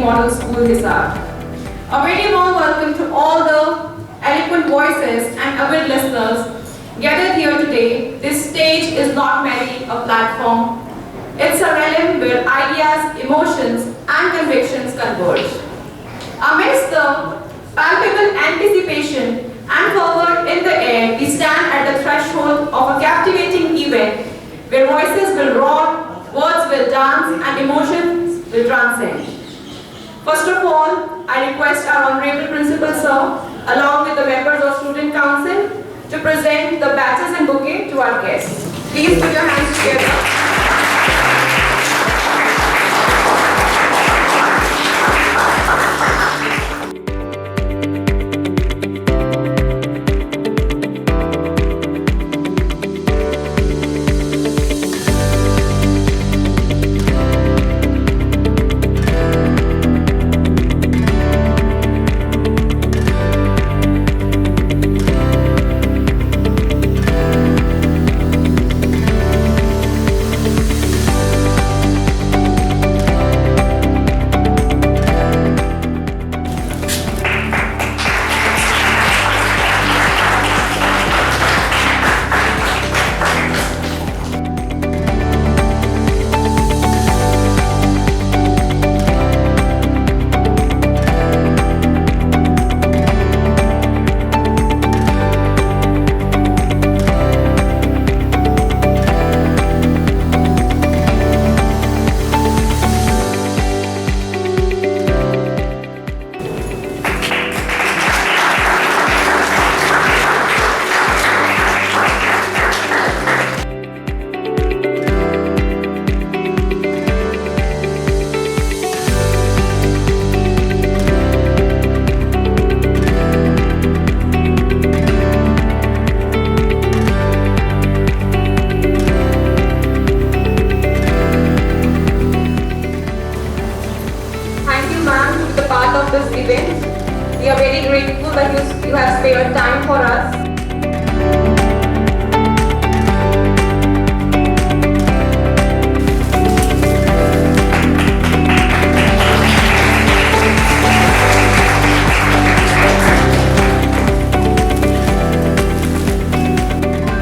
Model School Hisar. A very warm welcome to all the eloquent voices and avid listeners gathered here today. This stage is not merely a platform. It's a realm where ideas, emotions and convictions converge. Amidst the palpable anticipation and fervor in the air, we stand at the threshold of a captivating event where voices will roar, words will dance and emotions will transcend. First of all, I request our Honorable Principal Sir, along with the members of Student Council, to present the badges and bouquet to our guests. Please put your hands together. This event. We are very grateful that you have spared time for us.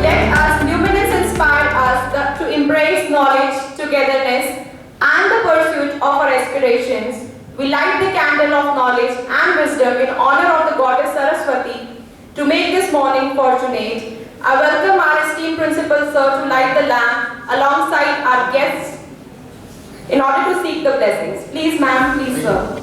Let us luminous inspire us to embrace knowledge, togetherness, and the pursuit of our aspirations. We light the candle of knowledge and wisdom in honor of the goddess Saraswati to make this morning fortunate. I welcome our esteemed Principal Sir to light the lamp alongside our guests in order to seek the blessings. Please ma'am, please sir.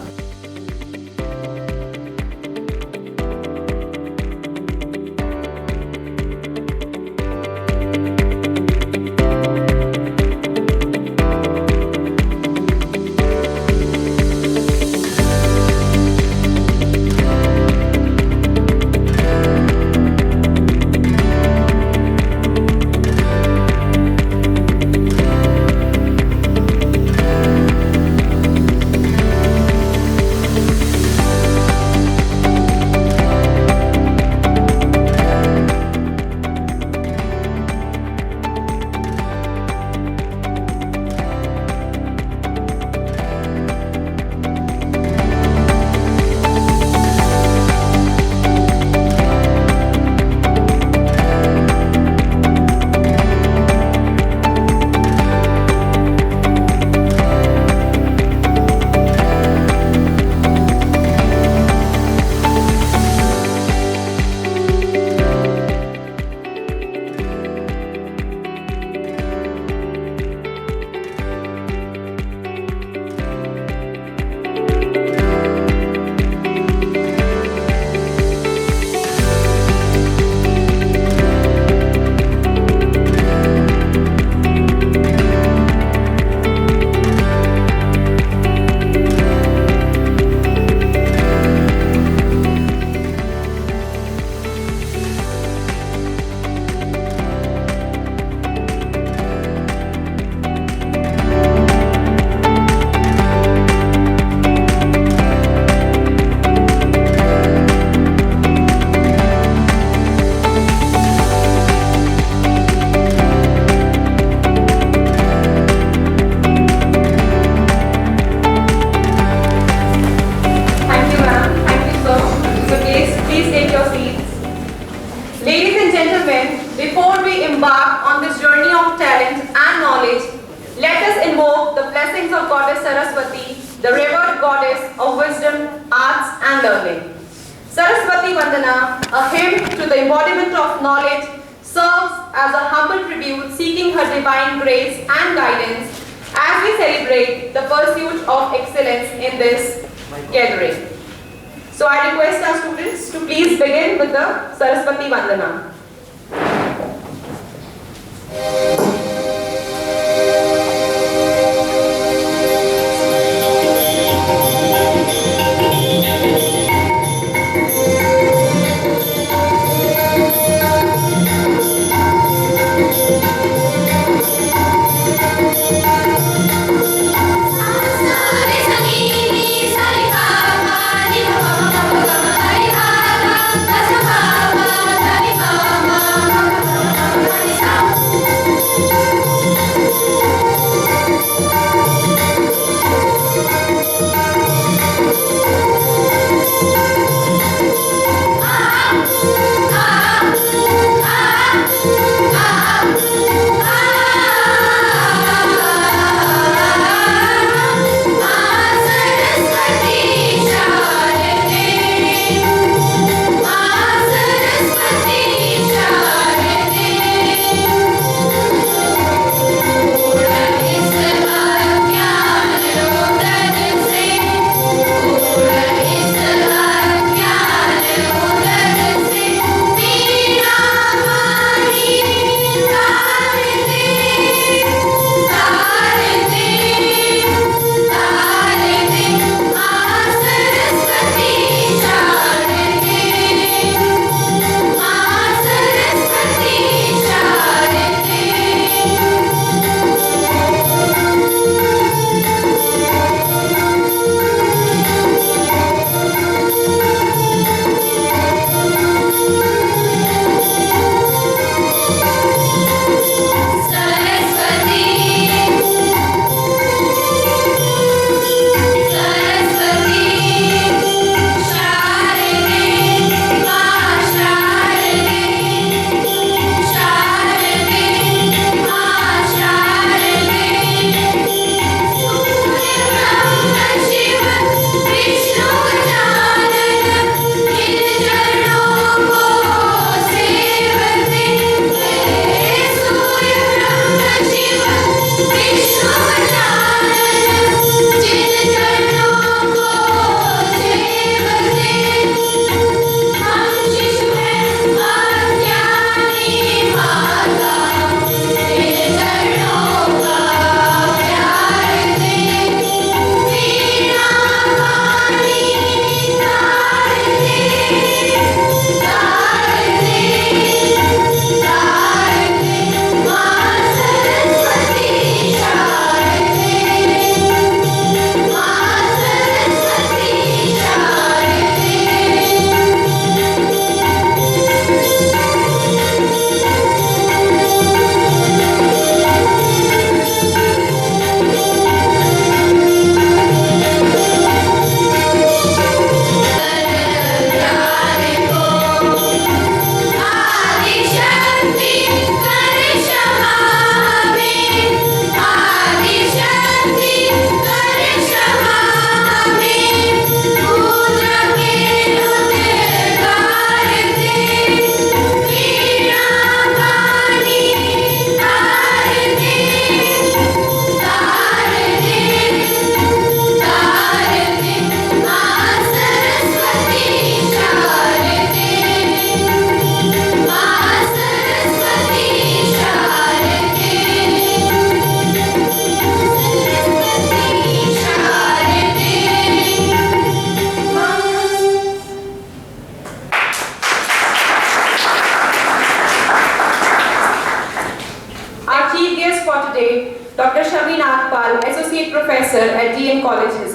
learning. Saraswati Vandana, a hymn to the embodiment of knowledge, serves as a humble tribute seeking her divine grace and guidance as we celebrate the pursuit of excellence in this gathering. So I request our students to please begin with the Saraswati Vandana.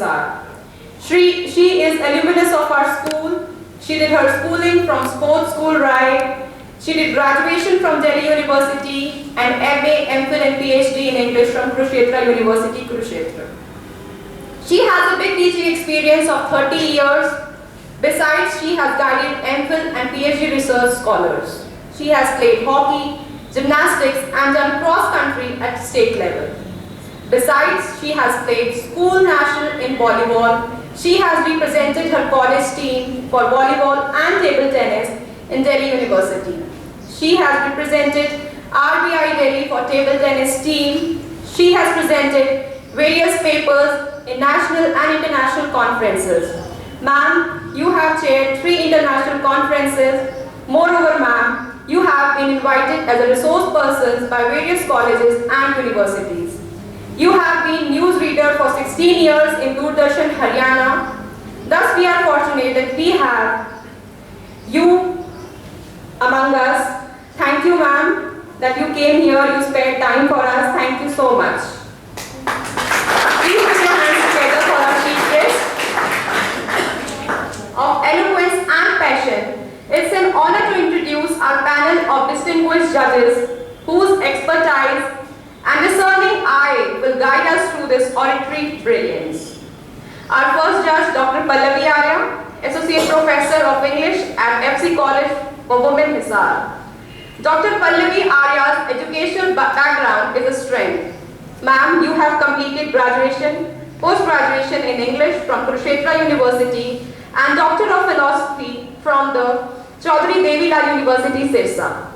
Hisar. She is alumnus of our school. She did her schooling from Sports School Ride. She did graduation from Delhi University and MA, MPhil and PhD in English from Kurukshetra University, Kurukshetra. She has a big teaching experience of 30 years. Besides, she has guided MPhil and PhD research scholars. She has played hockey, gymnastics and done cross-country at state level. Besides, she has played school national in volleyball She has represented her college team for volleyball and table tennis in Delhi University. She has represented RBI Delhi for table tennis team. She has presented various papers in national and international conferences. Ma'am, you have chaired 3 international conferences. Moreover, ma'am, you have been invited as a resource person by various colleges and universities. You have been newsreader for 16 years in Doordarshan, Haryana. Thus, we are fortunate that we have you among us. Thank you, ma'am, that you came here, you spared time for us. Thank you so much. Please put your hands together for our chief guest. Of eloquence and passion, it's an honor to introduce our panel of distinguished judges whose expertise and discerning eye will guide us through this oratory brilliance. Our first judge, Dr. Pallavi Arya, Associate Professor of English at FC College for Women Hisar. Dr. Pallavi Arya's educational background is a strength. Ma'am, you have completed graduation, post-graduation in English from Kurukshetra University and Doctor of Philosophy from the Chaudhary Devilal University, Sirsa.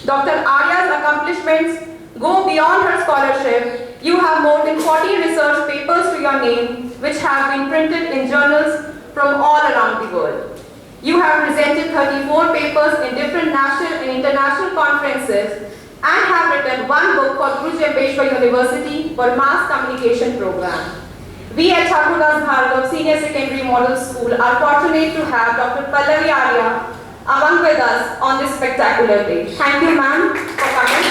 Dr. Arya's accomplishments go beyond her scholarship. You have more than 40 research papers to your name, which have been printed in journals from all around the world. You have presented 34 papers in different national and international conferences and have written 1 book for Guru Jambeshwar University for Mass Communication Program. We at Thakur Das Bhargava Senior Secondary Model School are fortunate to have Dr. Pallavi Arya among with us on this spectacular day. Thank you, ma'am, for coming.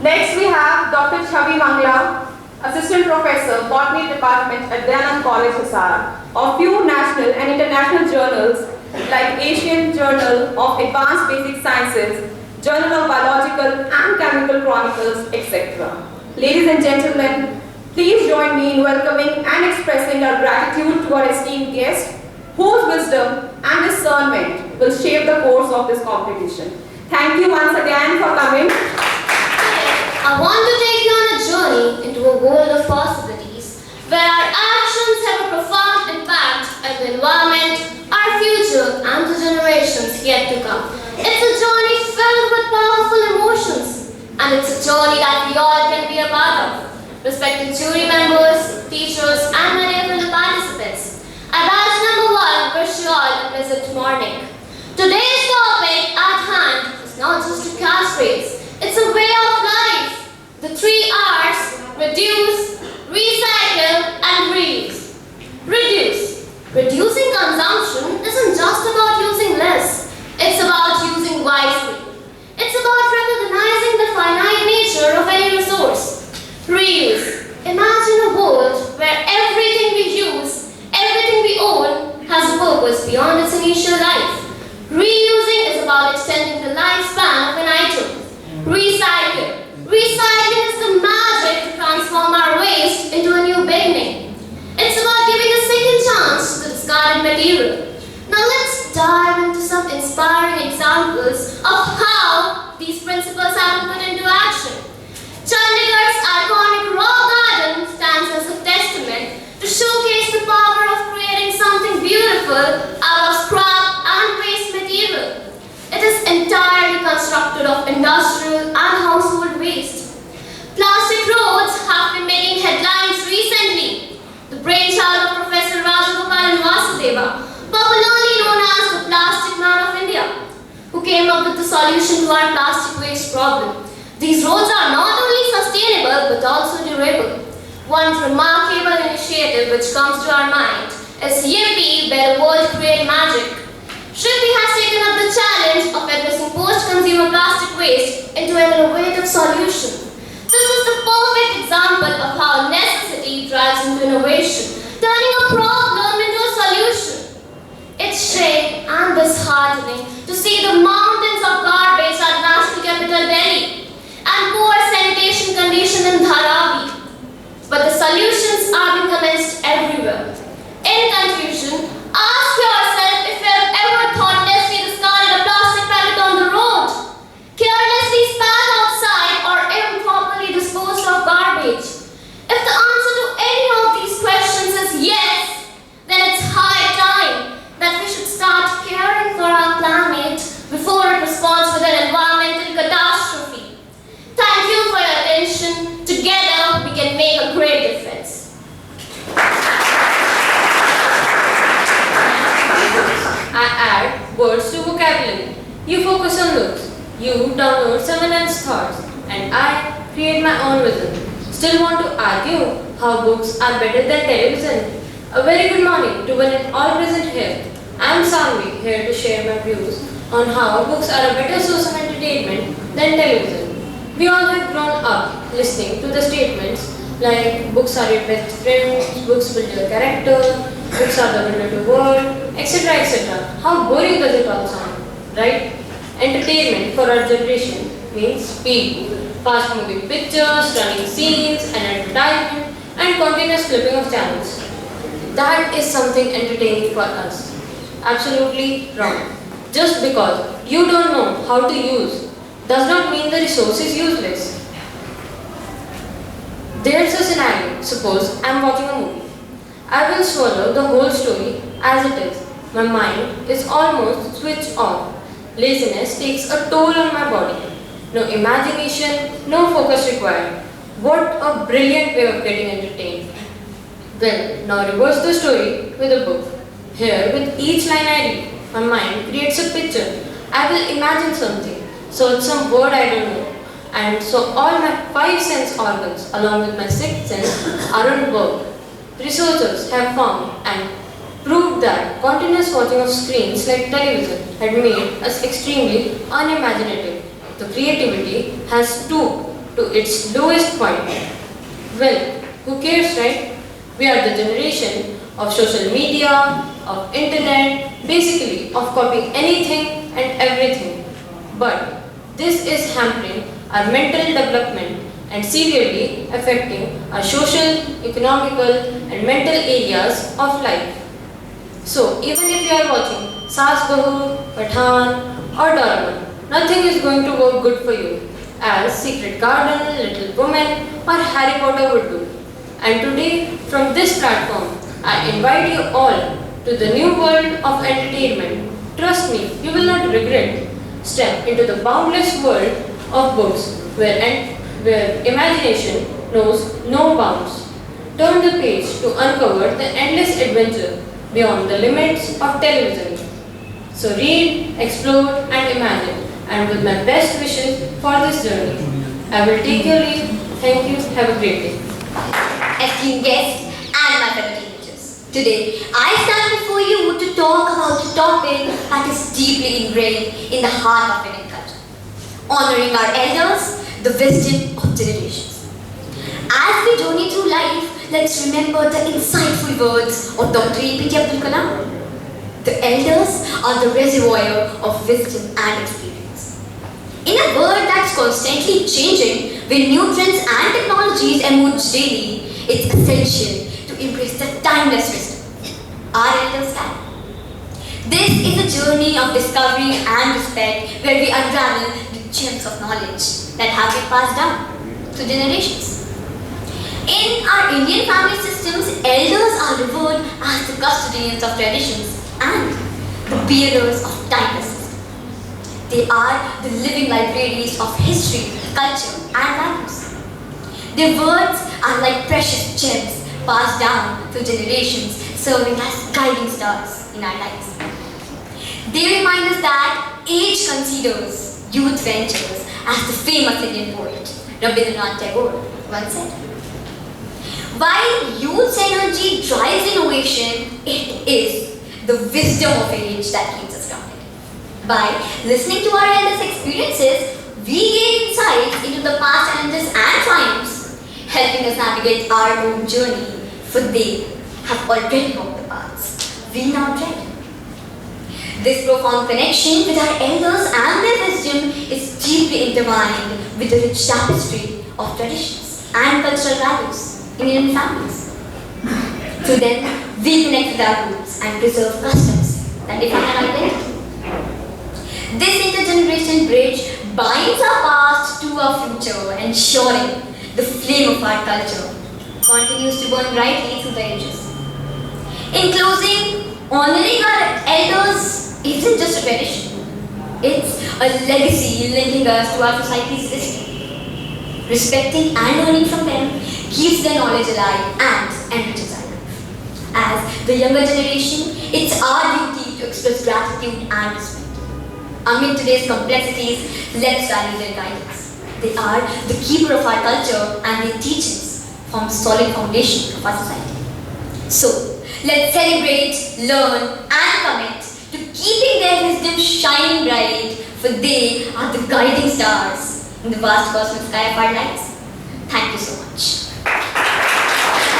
Next, we have Dr. Chavi Mangla, Assistant Professor, Botany Department at Dayanand College, Hisar, of few national and international journals like Asian Journal of Advanced Basic Sciences, Journal of Biological and Chemical Chronicles, etc. Ladies and gentlemen, please join me in welcoming and expressing our gratitude to our esteemed guest, whose wisdom and discernment will shape the course of this competition. Thank you once again for coming. I want to take you on a journey into a world of possibilities where our actions have a profound impact on the environment, our future, and the generations yet to come. It's a journey filled with powerful emotions, and it's a journey that we all can be a part of. Respected jury members, teachers, and many of the participants, I batch number 1 wish you all a pleasant morning. Today's topic at hand is not just a catchphrase, it's a way of life. The 3 R's: reduce, recycle, and reuse. Reduce. Reducing consumption isn't just about using less, it's about using wisely. It's about recognizing the finite nature of any resource. Reuse. Imagine a world where everything we use, everything we own, has a purpose beyond its initial life. Reusing is about extending the lifespan of an item. Recycle. Recycling is the magic to transform our waste into a new beginning. It's about giving a second chance to the discarded material. Now let's dive into some inspiring examples of how these principles have been put into action. Chandigarh's iconic rock garden stands as a testament to showcase the power of creating something beautiful out of scrap and waste material. It is entirely constructed of industrial and household waste. Plastic roads have been making headlines recently. The brainchild of Professor Rajagopalan Vasudeva, popularly known as the Plastic Man of India, who came up with the solution to our plastic waste problem. These roads are not only sustainable but also durable. One remarkable initiative which comes to our mind is Yippee, where the world create magic. Shrimpy has taken up the challenge of addressing post-consumer plastic waste into an innovative solution. This is the perfect example of how necessity drives into innovation, turning a problem into a solution. It's shame and disheartening to see the mountains of garbage at national capital Delhi and poor sanitation condition in Dharavi. But the solutions are being commenced everywhere. In conclusion, ask yourself if you have ever thoughtlessly discarded a plastic packet on the road, carelessly spat outside, or improperly disposed of garbage. If the answer to any of these about someone else's thoughts and I create my own vision. Still want to argue how books are better than television? A very good morning to one and all present here. I am Samvi, here to share my views on how books are a better source of entertainment than television. We all have grown up listening to the statements like books are your best friends, books build your character, books are the window to the world, etc. etc. How boring does it all sound, right? Entertainment for our generation means speed, fast moving pictures, running scenes, and advertisement, and continuous flipping of channels. That is something entertaining for us. Absolutely wrong. Just because you don't know how to use does not mean the resource is useless. There's a scenario. Suppose I'm watching a movie. I will swallow the whole story as it is. My mind is almost switched off. Laziness takes a toll on my body. No imagination, no focus required. What a brilliant way of getting entertained. Well, now reverse the story with a book. Here, with each line I read, my mind creates a picture. I will imagine something, search some word I don't know, and so all my 5 sense organs along with my 6th sense are on work. Researchers have found and proved that continuous watching of screens like television had made us extremely unimaginative. The creativity has stooped to its lowest point. Well, who cares, right? We are the generation of social media, of internet, basically of copying anything and everything. But this is hampering our mental development and severely affecting our social, economical and mental areas of life. So even if you are watching Saas Bahu, Pathan or Doraemon, nothing is going to work good for you as Secret Garden, Little Women or Harry Potter would do. And today, from this platform, I invite you all to the new world of entertainment. Trust me, you will not regret. Step into the boundless world of books where imagination knows no bounds. Turn the page to uncover the endless adventure beyond the limits of television. So read, explore and imagine. And with my best wishes for this journey, I will take your leave. Thank you. Have a great day. Esteemed guests and my fellow teenagers, today I stand before you to talk about a topic that is deeply ingrained in the heart of Indian culture, honoring our elders, the wisdom of generations. As we journey through life, let's remember the insightful words of Dr. APJ Abdul Kalam. The elders are the reservoir of wisdom and experience. In a world that's constantly changing, where new trends and technologies emerge daily, it's essential to embrace the timeless wisdom our elders had. This is a journey of discovery and respect where we unravel the gems of knowledge that have been passed down to generations. In our Indian family systems, elders are revered as the custodians of traditions and the bearers of timeless wisdom. They are the living libraries of history, culture and values. Their words are like precious gems passed down through generations, serving as guiding stars in our lives. They remind us that age considers, youth ventures, as the famous Indian poet Rabindranath Tagore once said. While youth's energy drives innovation, it is the wisdom of age that keeps us grounded. By listening to our elders' experiences, we gain insights into the past challenges and triumphs, helping us navigate our own journey, for they have already walked the paths we now tread. This profound connection with our elders and their wisdom is deeply intertwined with the rich tapestry of traditions and cultural values in Indian families. Through them, we connect with our roots and preserve customs that define our identity. This intergenerational bridge binds our past to our future, ensuring the flame of our culture continues to burn brightly through the ages. In closing, honoring our elders isn't just a tradition. It's a legacy linking us to our society's history. Respecting and learning from them keeps their knowledge alive and enriches our life. As the younger generation, it's our duty to express gratitude and respect. Amid today's complexities, let's value their guidance. They are the keeper of our culture and their teachings form the solid foundation of our society. So, let's celebrate, learn and commit to keeping their wisdom shining bright, for they are the guiding stars in the vast cosmic sky of our lives. Thank you so much.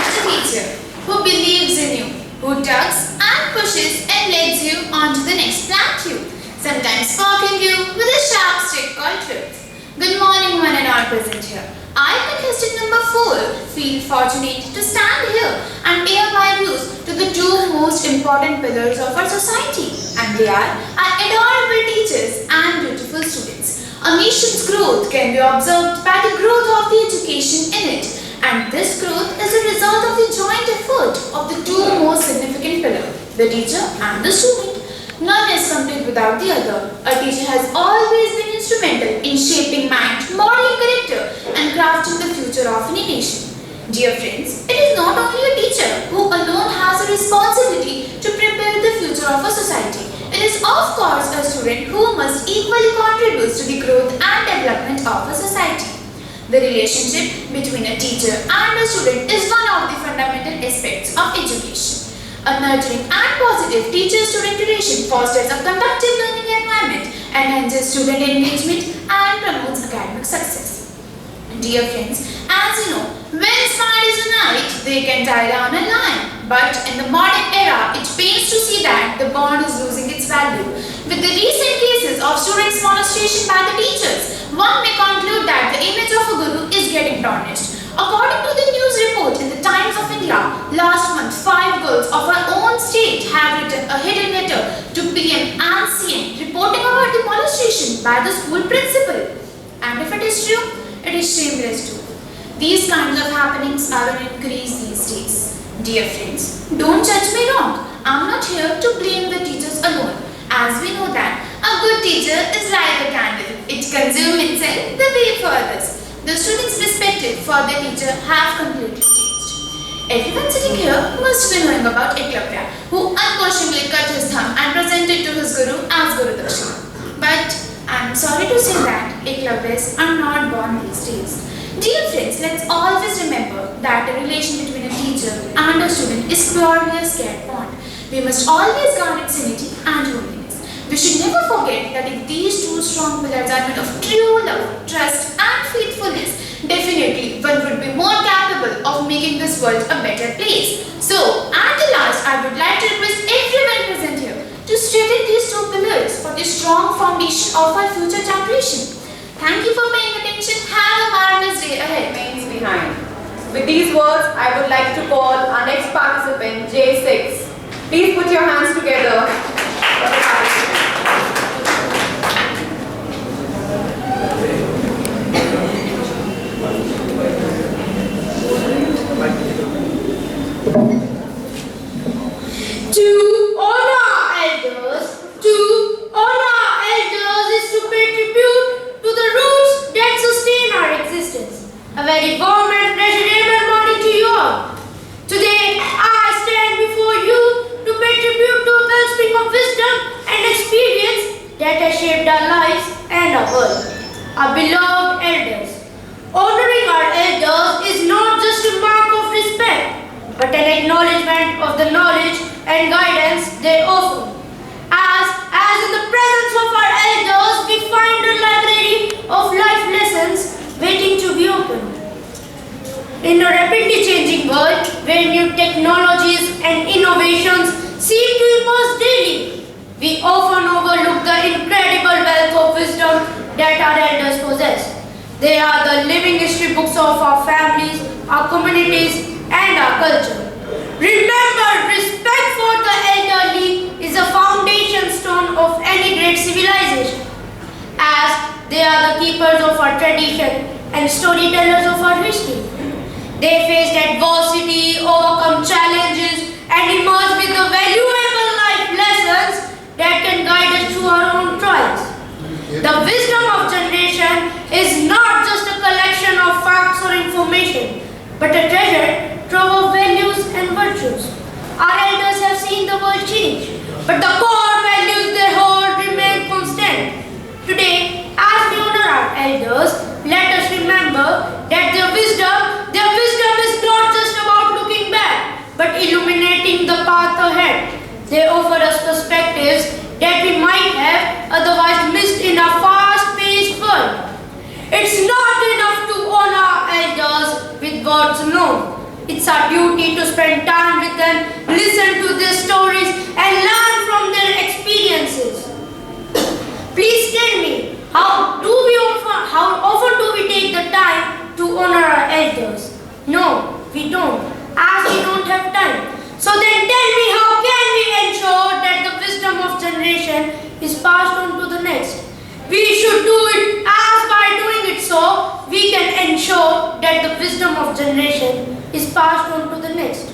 The teacher who believes in you, who tugs and pushes and leads you on to the next plateau, sometimes sparking you with a sharp stick called truth. Good morning, one and all present here. I, contestant number 4, feel fortunate to stand here and air my views to the two most important pillars of our society, and they are our adorable teachers and beautiful students. A nation's growth can be observed by the growth of the education in it, and this growth is a result of the joint effort of the two most significant pillars, the teacher and the student. None is complete without the other. A teacher has always been instrumental in shaping mind, modeling character, and crafting the future of any nation. Dear friends, it is not only a teacher who alone has a responsibility to prepare the future of a society. It is of course a student who must equally contribute to the growth and development of a society. The relationship between a teacher and a student is one of the fundamental aspects of education. A nurturing and positive teacher-student relation fosters a conducive learning environment, enhances student engagement, and promotes academic success. Dear friends, as you know, when smile is unite, they can tie down a line. But in the modern era, it pains to see that the bond is losing its value. With the recent cases of students' molestation by the teachers, one may conclude that the image of a guru is getting tarnished. According to the news report in the Times of India, last month 5 girls of our own state have written a hidden letter to PM and CM reporting about the molestation by the school principal. And if it is true, it is shameless too. These kinds of happenings are on increase these days. Dear friends, don't judge me wrong. I'm not here to blame the teachers alone, as we know that a good teacher is like a candle. It consumes itself the way for others. The students' perspective for their teacher have completely changed. Everyone sitting here must be knowing about Eklavya, who unquestionably cut his thumb and presented to his guru as Guru Dakshina. But I'm sorry to say that Eklavyas are not born these days. Dear friends, let's always remember that the relation between a teacher and a student is purely a scared bond. We must always guard its sanity and holiness. We should never forget that if these two strong pillars are made of true love, trust and faithfulness, definitely one would be more capable of making this world a better place. So, at the last, I would like to request everyone present here to strengthen these two pillars for the strong foundation of our future generation. Thank you for paying attention. Have a marvelous day ahead. Remains behind. With these words, I would like to call our next participant, J6. Please put your hands together for the participant. To honor elders is to pay tribute to the roots that sustain our existence. A very warm and pleasurable morning to you all. Today, I stand before you to pay tribute to a wellspring of wisdom and experience that has shaped our lives and our world. Our beloved elders. Honoring our elders is not just a mark of respect, but an acknowledgement of the knowledge and guidance they offer. As in the presence of our elders, we find a library of life lessons waiting to be opened. In a rapidly changing world, where new technologies and innovations seem to emerge daily, we often overlook the incredible wealth of wisdom that our elders possess. They are the living history books of our families, our communities, and our culture. Remember, respect for the elderly is a foundation stone of any great civilization, as they are the keepers of our tradition and storytellers of our history. They faced adversity, overcome challenges, and emerge with the valuable life lessons that can guide us through our own trials. The wisdom of generation is not just a collection of facts or information, but a treasure trove of values and virtues. Our elders have seen the world change, but the core values they hold remain constant. They offer us perspectives that we might have otherwise missed in our fast-paced world. It's not enough to honor our elders with words alone. It's our duty to spend time with them, listen to their stories, and learn from their experiences. Please tell me, how often do we take the time to honor our elders? No, we don't, as we don't have time. So then tell me, how can we ensure that the wisdom of generation is passed on to the next? We should do it, as by doing it so, we can ensure that the wisdom of generation is passed on to the next.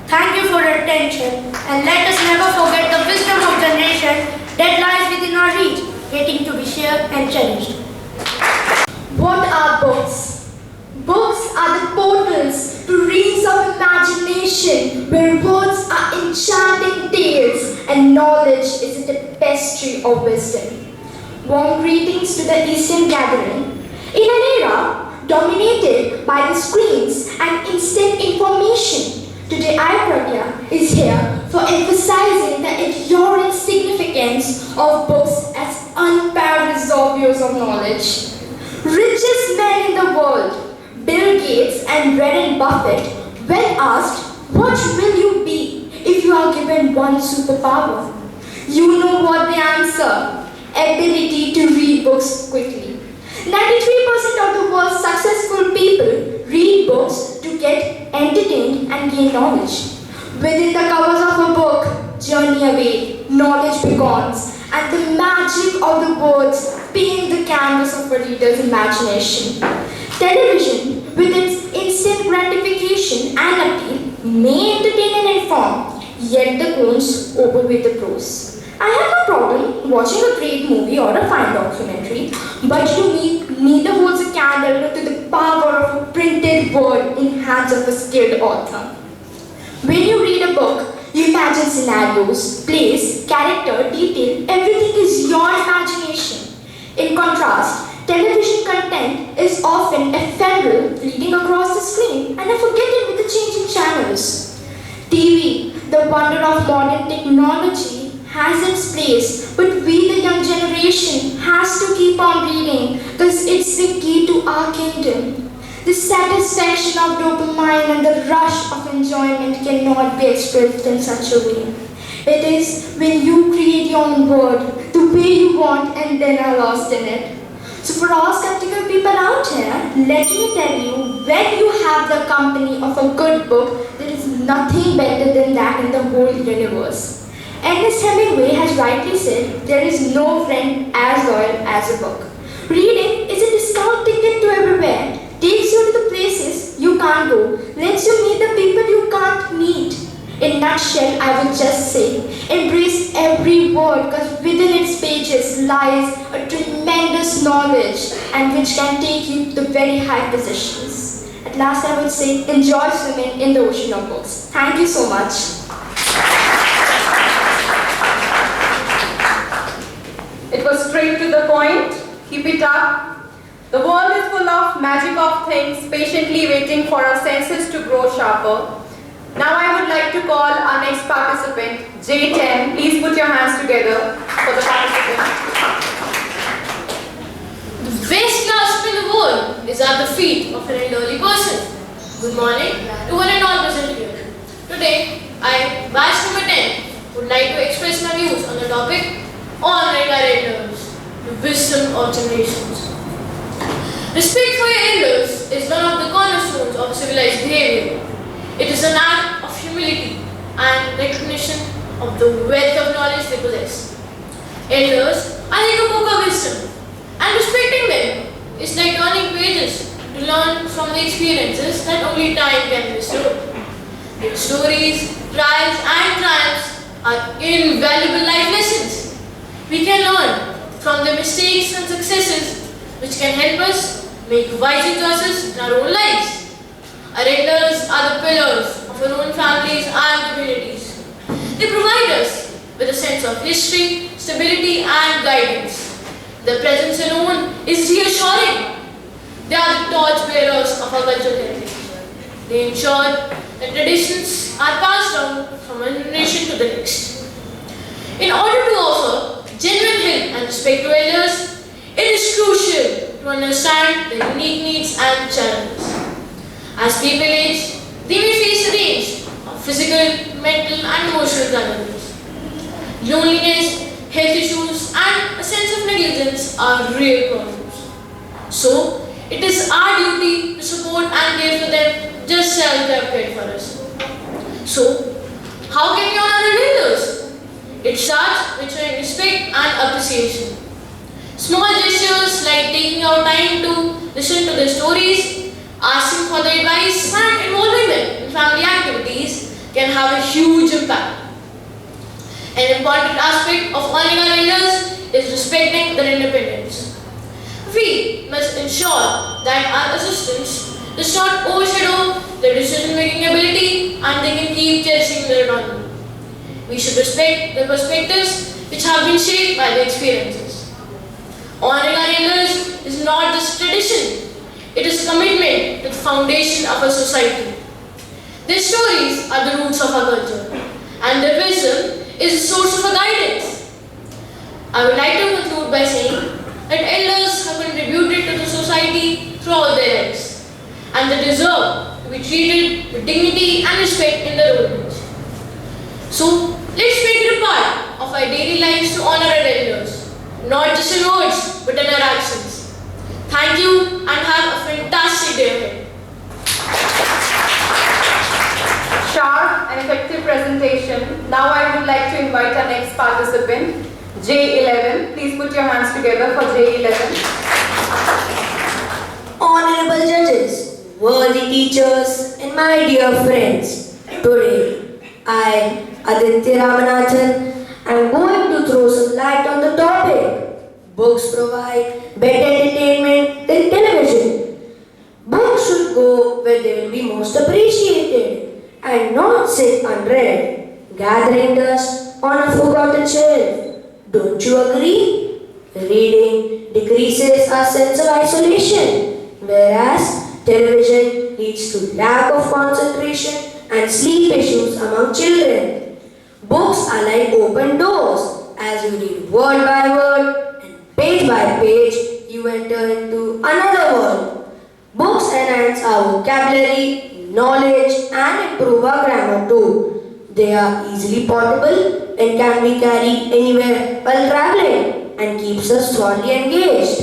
Thank you for your attention, and let us never forget the wisdom of generation that lies within our reach, waiting to be shared and cherished. What are books? Books are the portals to realms of imagination where words are enchanting tales and knowledge is a tapestry of wisdom. Warm greetings to the Eastern gathering. In an era dominated by the screens and instant information, today Ayurveda is here for emphasizing the enduring significance of books as unparalleled reservoirs of knowledge. Richest men in the world, Bill Gates and Warren Buffett, when asked, "What will you be if you are given one superpower?" You know what they answer: ability to read books quickly. 93% of the world's successful people read books to get entertained and gain knowledge. Within the covers of a book, journey away, knowledge begins, and the magic of the words paint the canvas of a reader's imagination. Television, with its instant gratification and appeal, may entertain and inform, yet the cones overweigh the pros. I have no problem watching a great movie or a fine documentary, but neither holds a candle to the power of a printed word in hands of a skilled author. When you read a book, you imagine scenarios, place, character, detail, everything is your imagination. In contrast, television content is often ephemeral, fleeting across the screen and forgotten with the changing channels. TV, the wonder of modern technology, has its place, but we, the young generation, has to keep on reading because it's the key to our kingdom. The satisfaction of dopamine and the rush of enjoyment cannot be expressed in such a way. It is when you create your own word, the way you want, and then are lost in it. So for all skeptical people out here, let me tell you, when you have the company of a good book, there is nothing better than that in the whole universe. Ernest Hemingway has rightly said, there is no friend as loyal as a book. Reading is a discount ticket to everywhere, takes you to the places you can't go, lets you meet the people you can't meet. In a nutshell, I would just say, embrace every word because within its pages lies a tremendous knowledge and which can take you to very high positions. At last, I would say, enjoy swimming in the ocean of books. Thank you so much. It was straight to the point. Keep it up. The world is full of magic of things, patiently waiting for our senses to grow sharper. Now I would like to call our next participant, J10. Please put your hands together for the participant. The best clasp in the world is at the feet of an elderly person. Good morning to one and all present here. Today, I, batch number 10, would like to express my views on the topic honoring our elders, the wisdom of generations. Respect for your elders is one of the cornerstones of civilized behavior. It is an act of humility and recognition of the wealth of knowledge they possess. Elders are like a book of wisdom, and respecting them is like turning pages to learn from the experiences that only time can restore. Their stories, trials, and triumphs are invaluable life lessons. We can learn from their mistakes and successes, which can help us make wiser choices in our own lives. Our elders are the pillars of our own families and communities. They provide us with a sense of history, stability, and guidance. Their presence alone is reassuring. They are the torchbearers of our cultural heritage. They ensure that traditions are passed down from one generation to the next. In order to offer genuine help and respect to elders, it is crucial to understand their unique needs and challenges. As people age, they may face a range of physical, mental and emotional challenges. Loneliness, health issues and a sense of negligence are real problems. So, it is our duty to support and care for them just as they have cared for us. So, how can we honor our elders? It starts with showing respect and appreciation. Small gestures like taking our time to listen to their stories, asking for their advice and involving them in family activities can have a huge impact. An important aspect of honoring our elders is respecting their independence. We must ensure that our assistants does not overshadow their decision-making ability and they can keep cherishing their autonomy. We should respect their perspectives which have been shaped by their experiences. Honoring our elders is not just tradition, it is a commitment to the foundation of our society. Their stories are the roots of our culture and their wisdom is a source of our guidance. I would like to conclude by saying that elders have contributed to the society throughout their lives and they deserve to be treated with dignity and respect in their old age. So, let's make it a part of our daily lives to honor our elders, not just in words but in our actions. Thank you and have a fantastic day ahead. Sharp and effective presentation. Now I would like to invite our next participant, J11. Please put your hands together for J11. Honorable judges, worthy teachers, and my dear friends, today I, Aditya Ramanathan, am going to throw some light on the topic. Books provide better entertainment than television. Books should go where they will be most appreciated and not sit unread, gathering dust on a forgotten shelf. Don't you agree? Reading decreases our sense of isolation, whereas television leads to lack of concentration and sleep issues among children. Books are like open doors. As you read word by word and page by page, you enter into another world. Books enhance our vocabulary, knowledge and improve our grammar too. They are easily portable and can be carried anywhere while traveling and keeps us thoroughly engaged.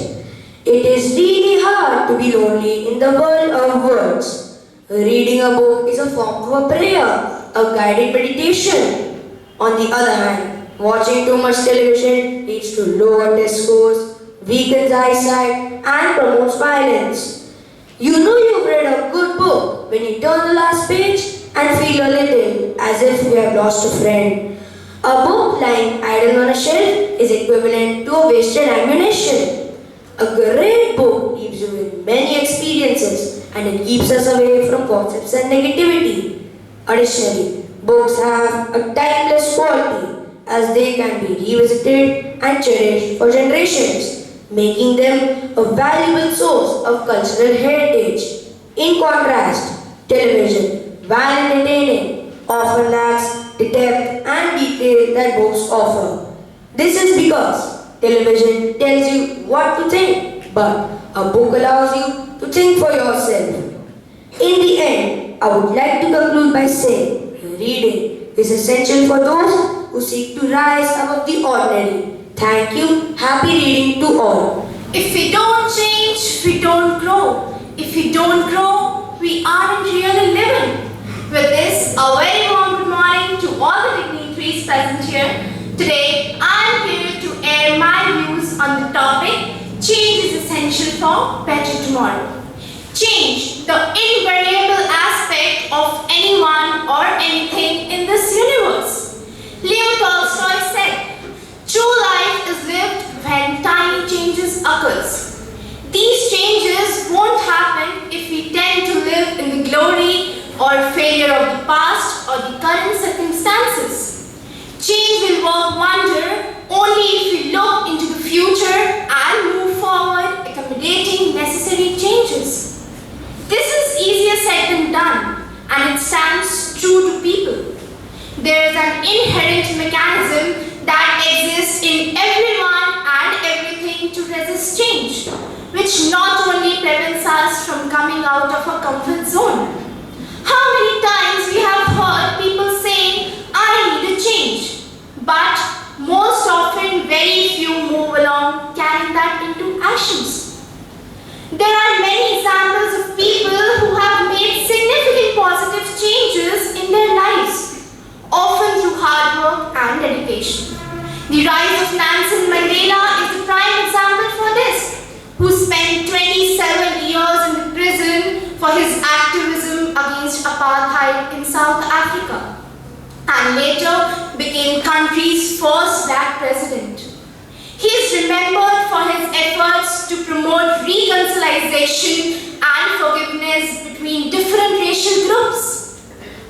It is really hard to be lonely in the world of words. Reading a book is a form of a prayer, a guided meditation. On the other hand, watching too much television leads to lower test scores, weakens eyesight and promotes violence. You know you've read a good book when you turn the last page and feel a little as if you have lost a friend. A book lying idle on a shelf is equivalent to a wasted ammunition. A great book leaves you with many experiences and it keeps us away from concepts and negativity. Additionally, books have a timeless quality as they can be revisited and cherished for generations, making them a valuable source of cultural heritage. In contrast, television, while entertaining, often lacks the depth and detail that books offer. This is because television tells you what to think, but a book allows you to think for yourself. In the end, I would like to conclude by saying, reading is essential for those who seek to rise above the ordinary. Thank you. Happy reading to all. If we don't change, we don't grow. If we don't grow, we aren't really living. With this, a very warm good morning to all the dignitaries present here. Today, I am here to air my views on the topic, change is essential for better tomorrow. Change, the invariable aspect of anyone or anything in this universe. Leo Tolstoy said, true life is lived when tiny changes occurs. These changes won't happen if we tend to live in the glory or failure of the past or the current circumstances. Change will work wonder only if we look into the future and move forward, accommodating necessary changes. This is easier said than done, and it stands true to people. There is an inherent mechanism that exists in everyone and everything to resist change, which not only prevents us from coming out of our comfort zone. How many times we have heard people saying, I need a change, but most often very few move along carrying that into actions. There are many examples of people who have made significant positive changes in their lives, often through hard work and dedication. The rise of Nelson Mandela is the prime example for this, who spent 27 years in the prison for his activism against apartheid in South Africa, and later became country's first black president. He is remembered for his efforts to promote reconciliation and forgiveness between different racial groups.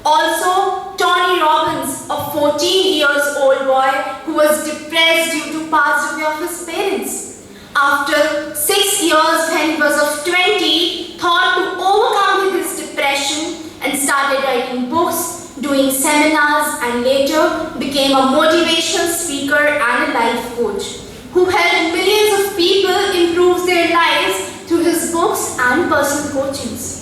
Also, Tony Robbins, a 14-year-old boy who was depressed due to pass away of his parents, after 6 years when he was of 20, thought to overcome his depression and started writing books, doing seminars, and later became a motivational speaker and a life coach, who helped millions of people improve their lives through his books and personal coachings.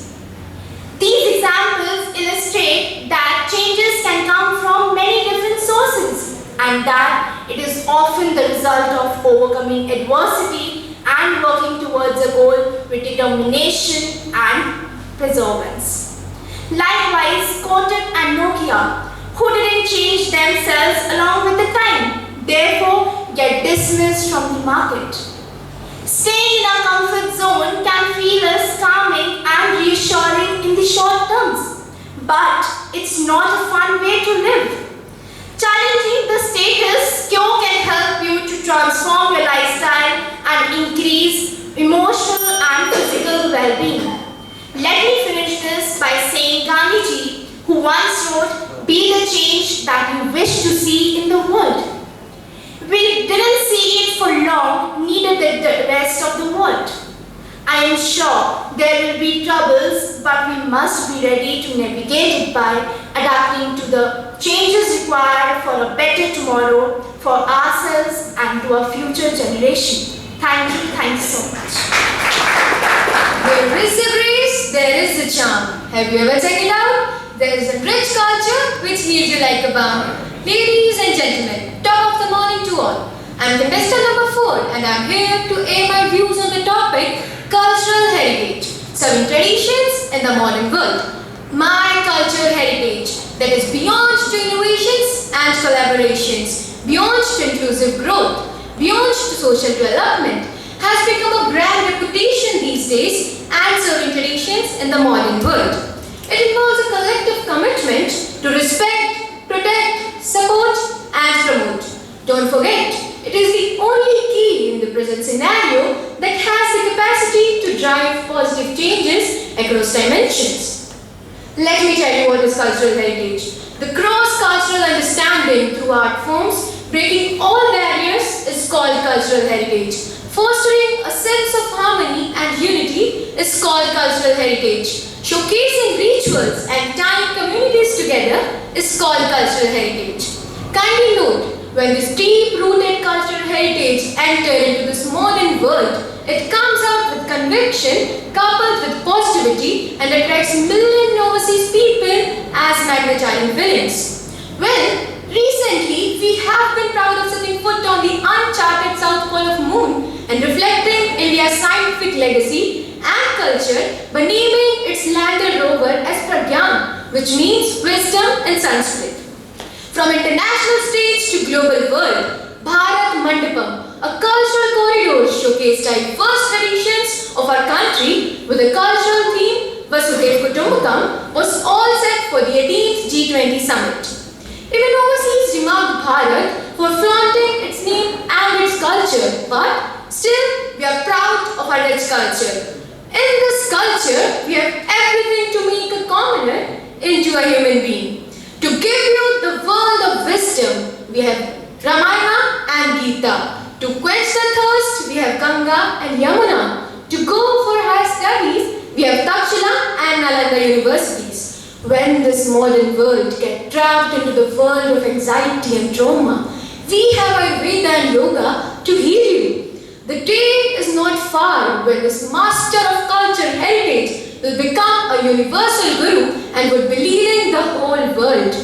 These examples illustrate that changes can come from many different sources and that it is often the result of overcoming adversity and working towards a goal with determination and perseverance. Likewise, Kotak and Nokia, who didn't change themselves along with the time, therefore get dismissed from the market. Staying in our comfort zone can feel us calming and reassuring in the short terms, but it's not a fun way to live. Challenging the status quo can help you to transform your lifestyle and increase emotional and physical well-being. Let me finish this by saying Gandhiji, who once wrote, "Be the change that you wish to see in the world." We didn't see it for long, neither did the rest of the world. I am sure there will be troubles, but we must be ready to navigate it by adapting to the changes required for a better tomorrow for ourselves and to our future generation. Thank you so much. There is the grace, there is the charm. Have you ever checked it out? There is a rich culture which heals you like a balm. Ladies and gentlemen, top of the morning to all. I'm contestant number 4 and I'm here to air my views on the topic cultural heritage, serving traditions in the modern world. My cultural heritage that is beyond to innovations and collaborations, beyond to inclusive growth, beyond to social development, has become a brand reputation these days and serving traditions in the modern world. It involves a collective commitment to respect, protect, support and promote. Don't forget, it is the only key in the present scenario that has the capacity to drive positive changes across dimensions. Let me tell you what is cultural heritage. The cross-cultural understanding through art forms, breaking all barriers, is called cultural heritage. Fostering a sense of harmony and unity is called cultural heritage. Showcasing rituals and tying communities together is called cultural heritage. Kindly note, when this deep-rooted cultural heritage enters into this modern world, it comes out with conviction coupled with positivity and attracts million overseas people as magnetizing villains. Well, recently we have been proud of setting foot on the uncharted south pole of moon and reflecting India's scientific legacy and culture by naming its lander rover as Pragyan, which means wisdom in Sanskrit. From international stage to global world, Bharat Mandapam, a cultural corridor showcased diverse traditions of our country with a cultural theme, Vasudhaiva Kutumbakam, was all set for the 18th G20 summit. Even overseas remarked Bharat for flaunting its name and its culture, but still we are proud of our rich culture. In this culture, we have everything to make a commoner into a human being. To give you the world of wisdom, we have Ramayana and Gita. To quench the thirst, we have Ganga and Yamuna. To go for higher studies, we have Takshila and Nalanda universities. When this modern world gets trapped into the world of anxiety and trauma, we have Ayurveda and yoga to heal you. The day is not far when this master of culture heritage will become a universal guru and would be leading the whole world.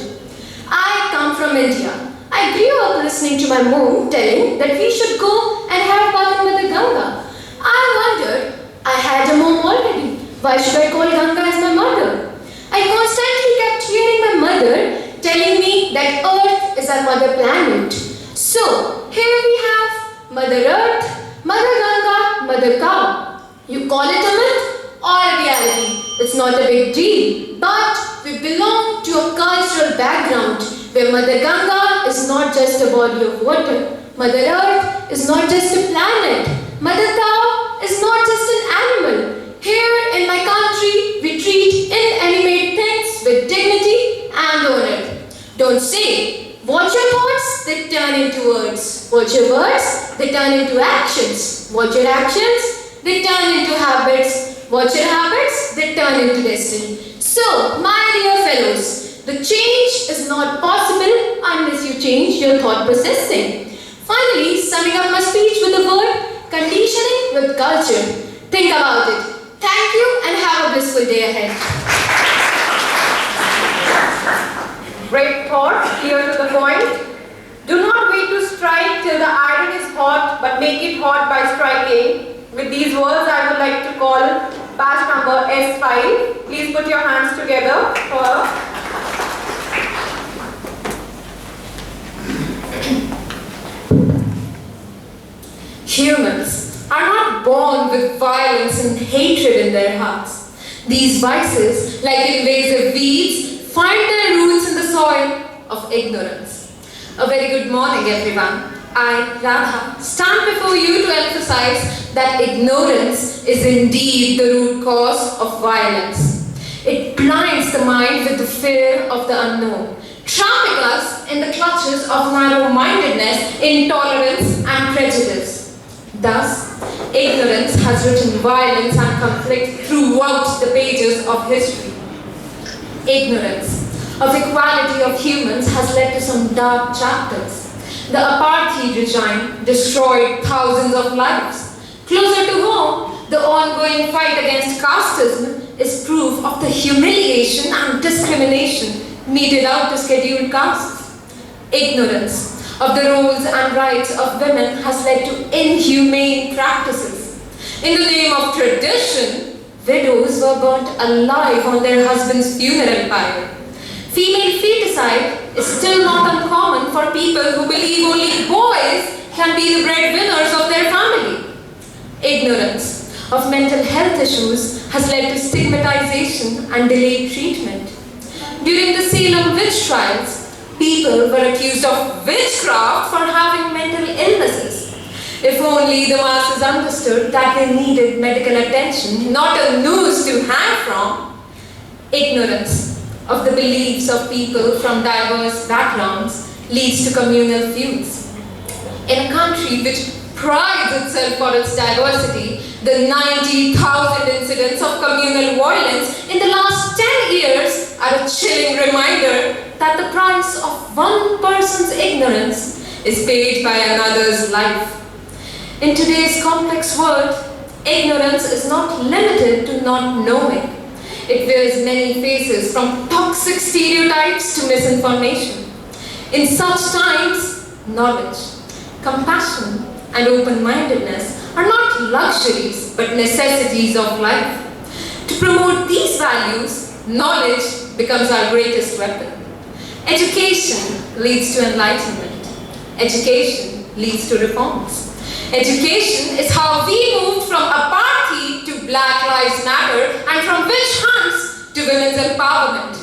I come from India. I grew up listening to my mom telling that we should go and have bath with the Ganga. I wondered, I had a mom already. Why should I call Ganga as my mother? I constantly kept hearing my mother telling me that Earth is our mother planet. So, here we have Mother Earth, Mother Ganga, Mother Cow. You call it a myth or a reality, it's not a big deal. But we belong to a cultural background where Mother Ganga is not just a body of water. Mother Earth is not just a planet. Mother Cow is not just an animal. Here in my country, we treat inanimate things with dignity and honor. Don't say, watch your thoughts, they turn into words. Watch your words, they turn into actions. Watch your actions, they turn into habits. Watch your habits, they turn into destiny. So, my dear fellows, the change is not possible unless you change your thought processing. Finally, summing up my speech with the word conditioning with culture. Think about it. Thank you and have a blissful day ahead. Great thought, clear to the point. Do not wait to strike till the iron is hot, but make it hot by striking. With these words, I would like to call batch number S5. Please put your hands together for Humans are not born with violence and hatred in their hearts. These vices, like invasive weeds, find their roots in the soil of ignorance. A very good morning, everyone. I, Radha, stand before you to emphasize that ignorance is indeed the root cause of violence. It blinds the mind with the fear of the unknown, trapping us in the clutches of narrow-mindedness, intolerance, and prejudice. Thus, ignorance has written violence and conflict throughout the pages of history. Ignorance of equality of humans has led to some dark chapters. The apartheid regime destroyed thousands of lives. Closer to home, the ongoing fight against casteism is proof of the humiliation and discrimination meted out to scheduled castes. Ignorance of the roles and rights of women has led to inhumane practices. In the name of tradition, widows were burnt alive on their husband's funeral pyre. Female feticide is still not uncommon for people who believe only boys can be the breadwinners of their family. Ignorance of mental health issues has led to stigmatization and delayed treatment. During the Salem witch trials, people were accused of witchcraft for having mental illnesses. If only the masses understood that they needed medical attention, not a noose to hang from. Ignorance of the beliefs of people from diverse backgrounds leads to communal feuds. In a country which prides itself for its diversity, the 90,000 incidents of communal violence in the last 10 years are a chilling reminder that the price of one person's ignorance is paid by another's life. In today's complex world, ignorance is not limited to not knowing. It wears many faces, from toxic stereotypes to misinformation. In such times, knowledge, compassion, and open-mindedness are not luxuries but necessities of life. To promote these values, knowledge becomes our greatest weapon. Education leads to enlightenment. Education leads to reforms. Education is how we moved from apartheid to Black Lives Matter and from witch hunts to women's empowerment.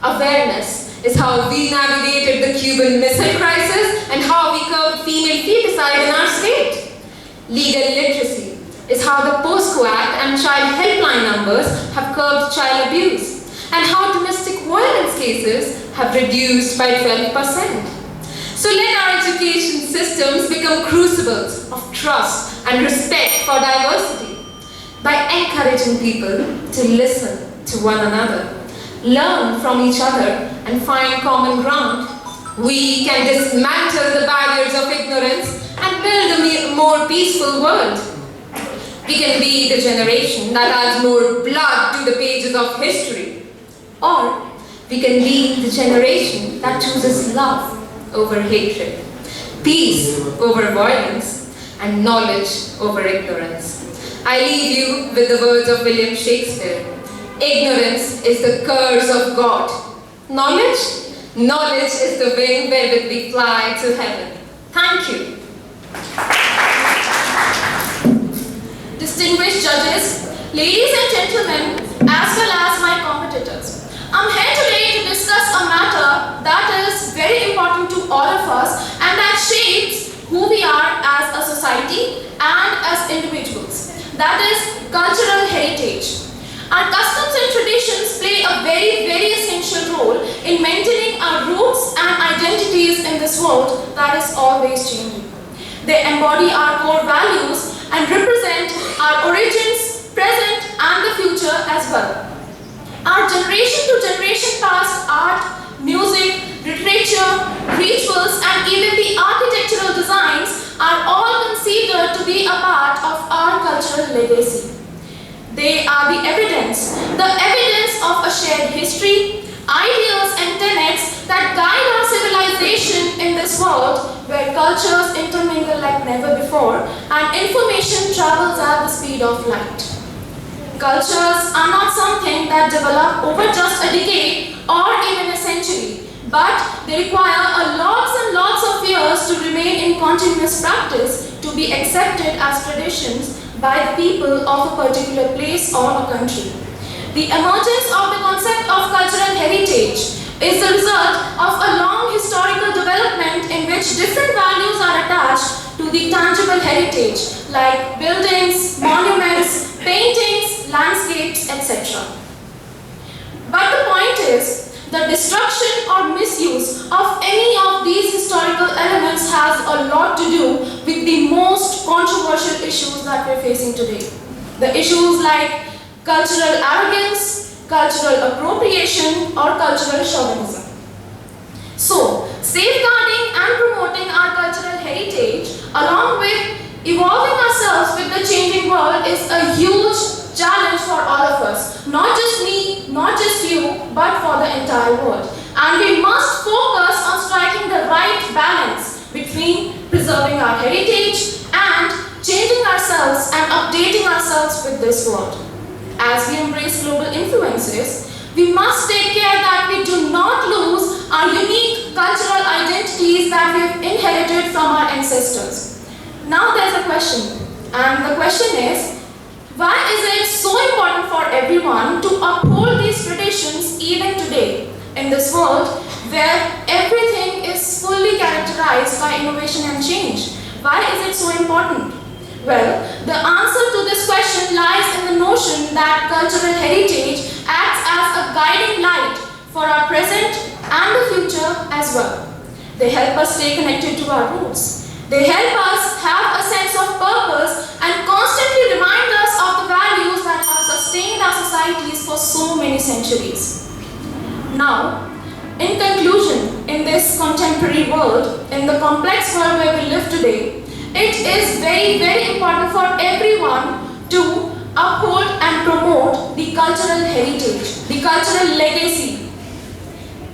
Awareness is how we navigated the Cuban Missile Crisis and how we curbed female feticide in our state. Legal literacy is how the POSCO Act and child helpline numbers have curbed child abuse, and how domestic violence cases have reduced by 12%. So let our education systems become crucibles of trust and respect for diversity by encouraging people to listen to one another, learn from each other, and find common ground. We can dismantle the barriers of ignorance and build a more peaceful world. We can be the generation that adds more blood to the pages of history. Or we can be the generation that chooses love over hatred, peace over violence, and knowledge over ignorance. I leave you with the words of William Shakespeare. Ignorance is the curse of God. Knowledge is the wing wherewith we fly to heaven. Thank you. Distinguished judges, ladies and gentlemen, as well as my competitors, I'm here today to discuss a matter that is very important to all of us and that shapes who we are as a society and as individuals. That is cultural heritage. Our customs and traditions play a very, very essential role in maintaining our roots and identities in this world that is always changing. They embody our core values and represent our origins, present and the future as well. Our generation to generation past art, music, literature, rituals and even the architectural designs are all considered to be a part of our cultural legacy. They are the evidence of a shared history, ideals and tenets that guide our civilization in this world where cultures intermingle like never before and information travels at the speed of light. Cultures are not something that develop over just a decade or even a century, but they require lots and lots of years to remain in continuous practice to be accepted as traditions by the people of a particular place or a country. The emergence of the concept of cultural heritage is the result of a long historical development in which different values are attached to the tangible heritage like buildings, monuments, paintings, landscapes, etc. But the point is, the destruction or misuse of any of these historical elements has a lot to do with the most controversial issues that we're facing today. The issues like cultural arrogance, cultural appropriation, or cultural chauvinism. So, safeguarding and promoting our cultural heritage along with evolving ourselves with the changing world is a huge challenge for all of us. Not just me, not just you, but for the entire world. And we must focus on striking the right balance between preserving our heritage and changing ourselves and updating ourselves with this world. As we embrace global influences, we must take care that we do not lose our unique cultural identities that we have inherited from our ancestors. Now there's a question, and the question is, why is it so important for everyone to uphold these traditions even today in this world where everything is fully characterized by innovation and change? Why is it so important? Well, the answer to this question lies in the notion that cultural heritage acts as a guiding light for our present and the future as well. They help us stay connected to our roots. They help us have a sense of purpose and constantly remind us of the values that have sustained our societies for so many centuries. Now, in conclusion, in this contemporary world, in the complex world where we live today, it is very, very important for everyone to uphold and promote the cultural heritage, the cultural legacy.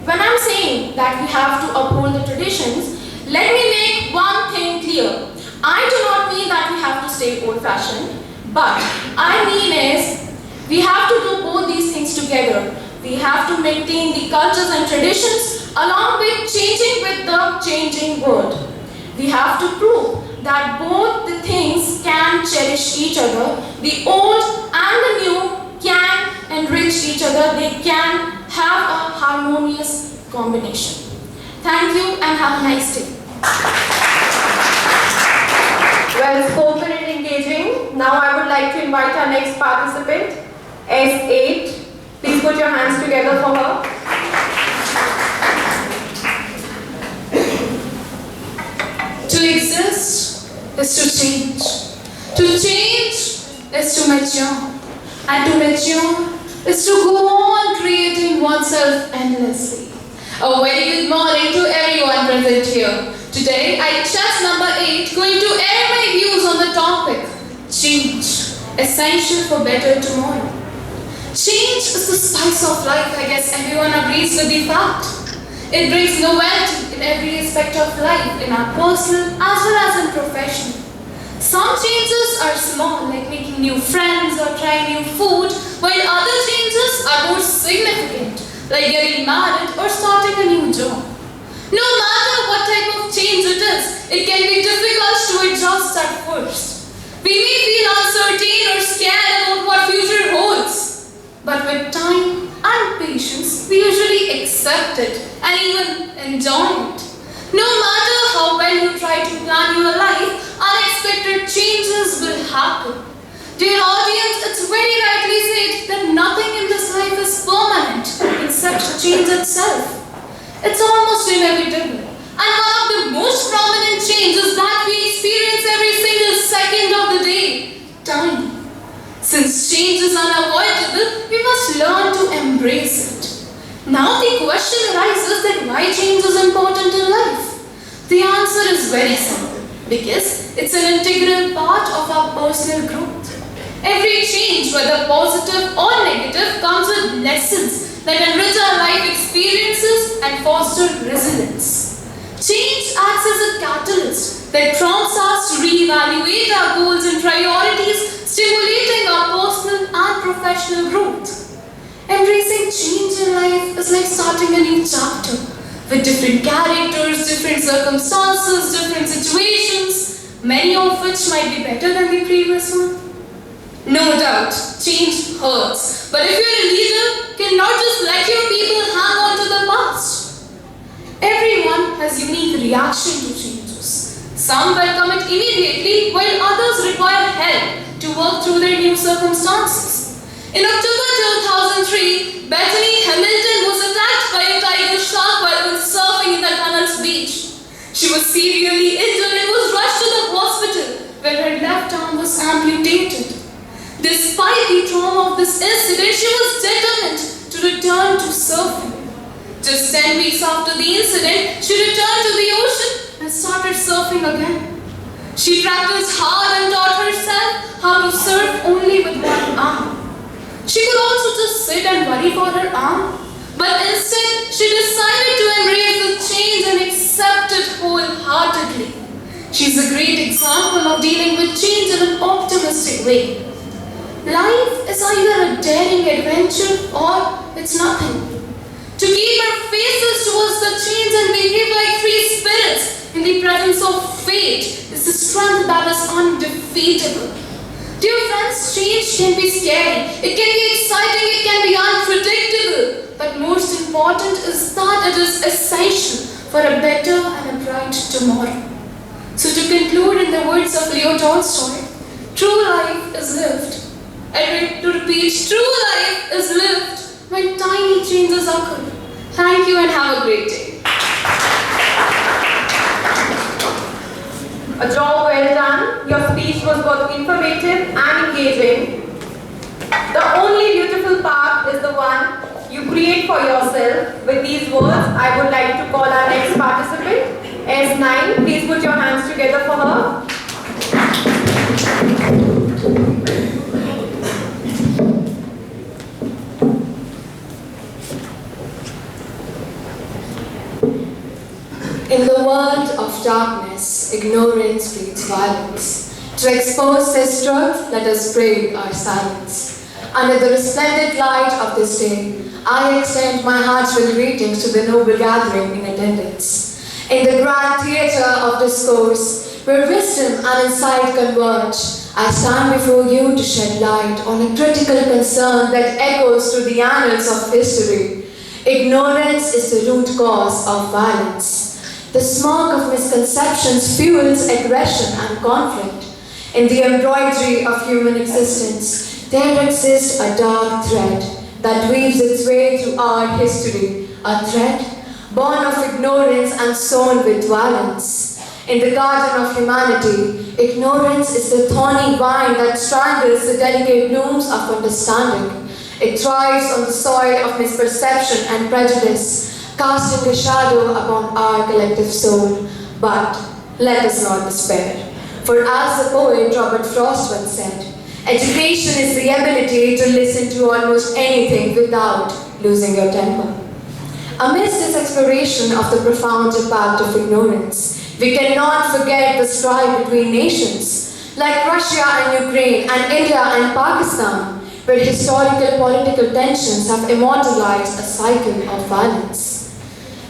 When I'm saying that we have to uphold the traditions, let me make one thing clear. I do not mean that we have to stay old-fashioned, but I mean is we have to do both these things together. We have to maintain the cultures and traditions along with changing with the changing world. We have to prove that both the things can cherish each other. The old and the new can enrich each other. They can have a harmonious combination. Thank you and have a nice day. Well spoken and engaging. Now I would like to invite our next participant, S8. Please put your hands together for her. To exist is to change. To change is to mature. And to mature is to go on creating oneself endlessly. A very good morning to everyone present here. Today, I chess number 8 going to air my views on the topic change, essential for better tomorrow. Change is the spice of life. I guess everyone agrees with the fact. It brings novelty in every aspect of life, in our personal as well as in professional. Some changes are small, like making new friends or trying new food, while other changes are more significant, like getting married or starting a new job. No matter what type of change it is, it can be difficult to adjust at first. We may feel uncertain or scared about what future holds, but with time and patience, we usually accept it and even enjoy it. No matter how well you try to plan your life, unexpected changes will happen. Dear audience, it's very rightly said that nothing in this life is permanent except change itself. It's almost inevitable. And one of the most prominent changes that we experience every single second of the day, time. Since change is unavoidable, we must learn to embrace it. Now the question arises that why change is important in life? The answer is very simple, because it's an integral part of our personal growth. Every change, whether positive or negative, comes with lessons that enrich our life experiences and foster resilience. Change acts as a catalyst that prompts us to reevaluate our goals and priorities, stimulating our personal and professional growth. Embracing change in life is like starting a new chapter with different characters, different circumstances, different situations, many of which might be better than the previous one. No doubt, change hurts, but if you're a leader, cannot just let your people hang on to the past. Everyone has unique reaction to changes. Some welcome it immediately, while others require help to work through their new circumstances. In October 2003, Bethany Hamilton was attacked by a tiger shark while surfing in the tunnel's beach. She was severely injured and was rushed to the hospital, where her left arm was amputated. Despite the trauma of this incident, she was determined to return to surfing. Just 10 weeks after the incident, she returned to the ocean and started surfing again. She practiced hard and taught herself how to surf only with one arm. She could also just sit and worry for her arm, but instead she decided to embrace the change and accept it wholeheartedly. She's a great example of dealing with change in an optimistic way. Life is either a daring adventure or it's nothing. To keep our faces towards the change and behave like free spirits in the presence of fate is the strength that is undefeatable. Dear friends, change can be scary, it can be exciting, it can be unpredictable, but most important is that it is essential for a better and a bright tomorrow. So to conclude in the words of Leo Tolstoy, true life is lived. To repeat, true life is lived when tiny changes occur. Thank you and have a great day. A job well done. Your speech was both informative and engaging. The only beautiful part is the one you create for yourself. With these words, I would like to call our next participant, S9. Please put your hands together for her. In the world of darkness, ignorance breeds violence. To expose this truth, let us break our silence. Under the resplendent light of this day, I extend my heartfelt greetings to the noble gathering in attendance. In the grand theatre of discourse, where wisdom and insight converge, I stand before you to shed light on a critical concern that echoes through the annals of history. Ignorance is the root cause of violence. The smoke of misconceptions fuels aggression and conflict. In the embroidery of human existence, there exists a dark thread that weaves its way through our history, a thread born of ignorance and sown with violence. In the garden of humanity, ignorance is the thorny vine that strangles the delicate blooms of understanding. It thrives on the soil of misperception and prejudice, casting a shadow upon our collective soul. But let us not despair. For as the poet Robert Frost once said, education is the ability to listen to almost anything without losing your temper. Amidst this exploration of the profound impact of ignorance, we cannot forget the strife between nations, like Russia and Ukraine and India and Pakistan, where historical political tensions have immortalized a cycle of violence.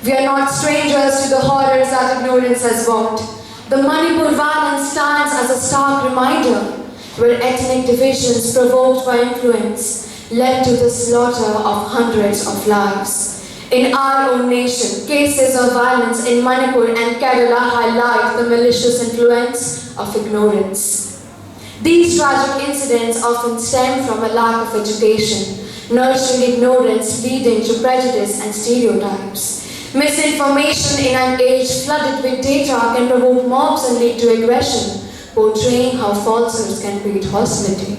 We are not strangers to the horrors that ignorance has wrought. The Manipur violence stands as a stark reminder, where ethnic divisions provoked by influence led to the slaughter of hundreds of lives. In our own nation, cases of violence in Manipur and Kerala highlight the malicious influence of ignorance. These tragic incidents often stem from a lack of education, nurturing ignorance leading to prejudice and stereotypes. Misinformation in an age flooded with data can provoke mobs and lead to aggression, portraying how falsehoods can breed hostility.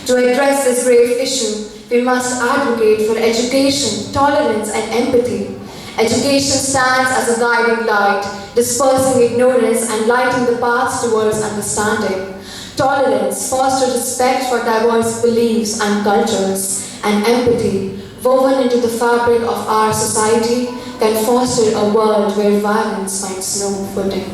To address this grave issue, we must advocate for education, tolerance, and empathy. Education stands as a guiding light, dispersing ignorance and lighting the path towards understanding. Tolerance fosters respect for diverse beliefs and cultures, and empathy, woven into the fabric of our society, can foster a world where violence finds no footing.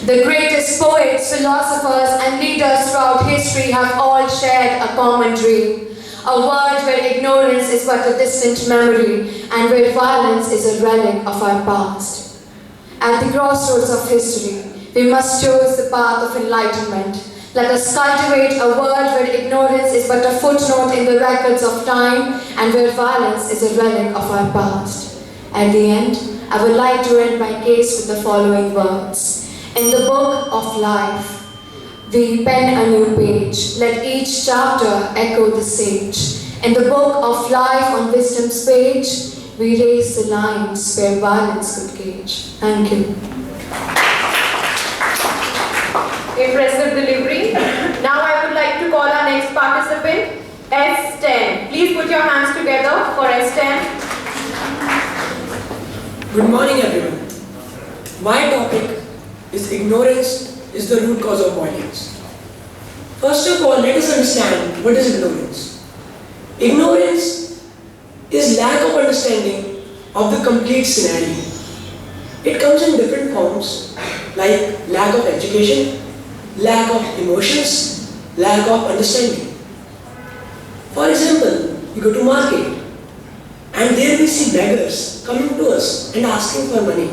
The greatest poets, philosophers, and leaders throughout history have all shared a common dream. A world where ignorance is but a distant memory and where violence is a relic of our past. At the crossroads of history, we must choose the path of enlightenment. Let us cultivate a world where ignorance is but a footnote in the records of time and where violence is a relic of our past. At the end, I would like to end my case with the following words. In the book of life, we pen a new page. Let each chapter echo the sage. In the book of life on wisdom's page, we raise the lines where violence could cage. Thank you. Impressive delivery. Now I would like to call our next participant, S10. Please put your hands together for S10. Good morning, everyone. My topic is ignorance is the root cause of violence. First of all, let us understand what is ignorance. Ignorance is lack of understanding of the complete scenario. It comes in different forms like lack of education, lack of emotions, lack of understanding. For example, you go to market and there we see beggars coming to us and asking for money.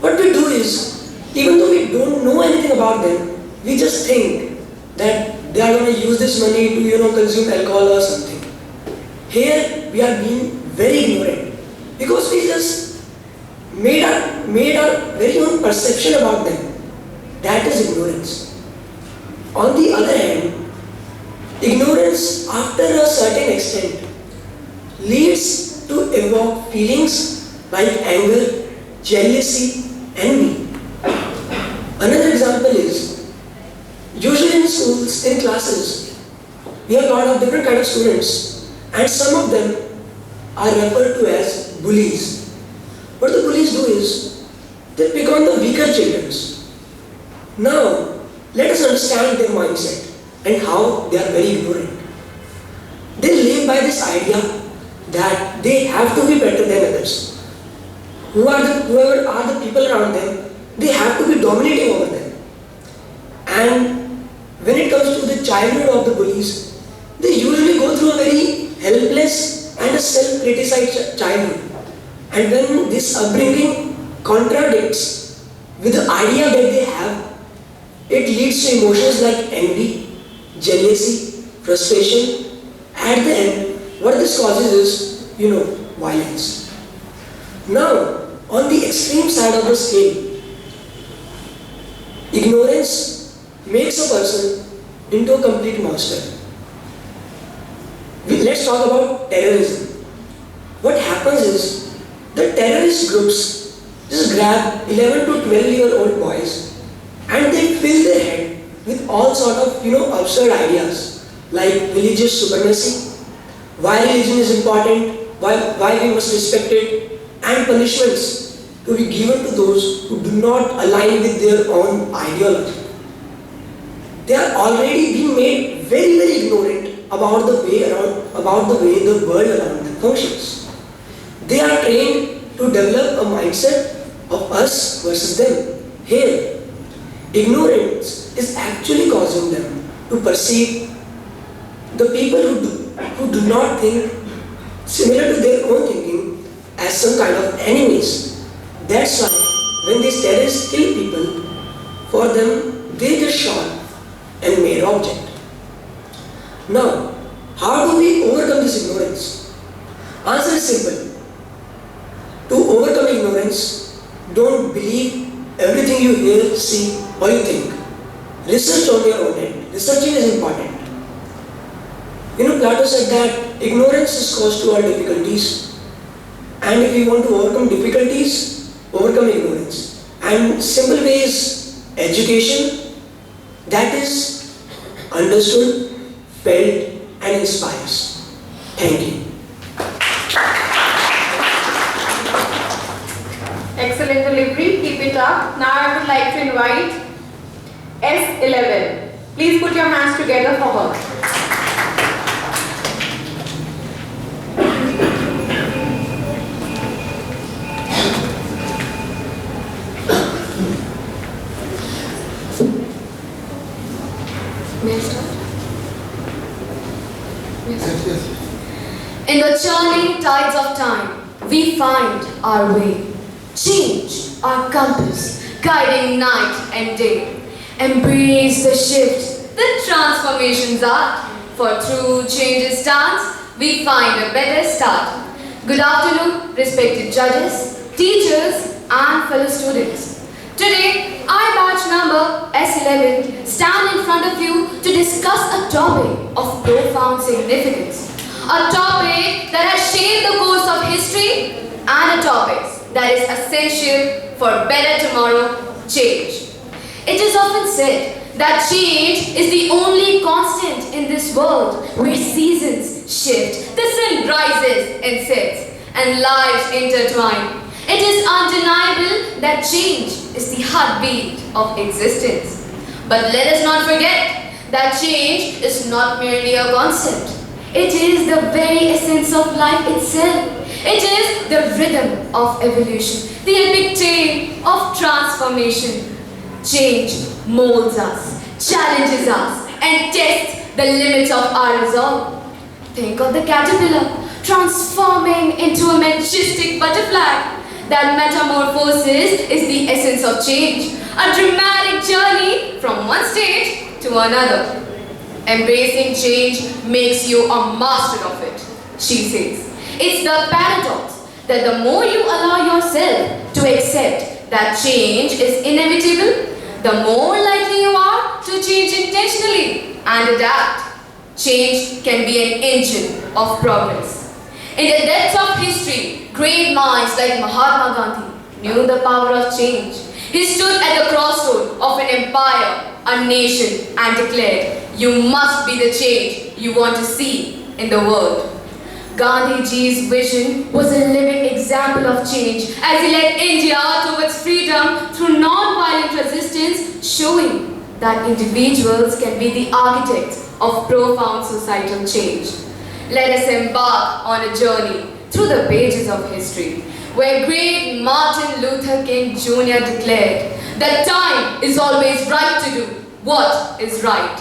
What we do is, even though we don't know anything about them, we just think that they are going to use this money to, consume alcohol or something. Here we are being very ignorant because we just made our very own perception about them. That is ignorance. On the other hand, ignorance after a certain extent leads to evoke feelings like anger, jealousy, envy. Another example is, usually in schools, in classes, we have got of different kind of students and some of them are referred to as bullies. What the bullies do is, they pick on the weaker children. Now, let us understand their mindset and how they are very ignorant. They live by this idea that they have to be better than others. Whoever are the people around them, they have to be dominating over them. And when it comes to the childhood of the bullies, they usually go through a very helpless and a self-criticized childhood. And when this upbringing contradicts with the idea that they have, it leads to emotions like envy, jealousy, frustration. At the end, what this causes is, violence. Now, on the extreme side of the scale, ignorance makes a person into a complete monster. Let's talk about terrorism. What happens is, the terrorist groups just grab 11 to 12-year-old boys and they fill their head with all sort of, absurd ideas like religious supremacy, why religion is important, why we must respect it, and punishments to be given to those who do not align with their own ideology. They are already being made very, very ignorant about the way the world around them functions. They are trained to develop a mindset of us versus them. Here, ignorance is actually causing them to perceive the people who do not think similar to their own thinking as some kind of enemies. That's why when these terrorists kill people, for them they just shot and made object. Now, how do we overcome this ignorance? Answer is simple. To overcome ignorance, don't believe everything you hear, see, or you think. Research on your own end. Researching is important. Plato said that ignorance is cause to our difficulties. And if we want to overcome difficulties, overcome ignorance. And simple way is education that is understood, felt, and inspires. Thank you. Excellent delivery. Keep it up. Now I would like to invite S11. Please put your hands together for her. In the churning tides of time, we find our way. Change our compass, guiding night and day. Embrace the shift, the transformation's art. For through change's dance, we find a better start. Good afternoon, respected judges, teachers, and fellow students. Today, I, batch number S11, stand in front of you to discuss a topic of profound significance. A topic that has shaped the course of history and a topic that is essential for better tomorrow, change. It is often said that change is the only constant in this world where seasons shift, the sun rises and sets, and lives intertwine. It is undeniable that change is the heartbeat of existence. But let us not forget that change is not merely a concept. It is the very essence of life itself. It is the rhythm of evolution, the epic tale of transformation. Change molds us, challenges us, and tests the limits of our resolve. Think of the caterpillar transforming into a majestic butterfly. That metamorphosis is the essence of change, a dramatic journey from one stage to another. Embracing change makes you a master of it, she says. It's the paradox that the more you allow yourself to accept that change is inevitable, the more likely you are to change intentionally and adapt. Change can be an engine of progress. In the depths of history, great minds like Mahatma Gandhi knew the power of change. He stood at the crossroad of an empire, a nation, and declared, "You must be the change you want to see in the world." Gandhiji's vision was a living example of change as he led India towards freedom through non-violent resistance, showing that individuals can be the architects of profound societal change. Let us embark on a journey through the pages of history, where great Martin Luther King Jr. declared that time is always right to do what is right.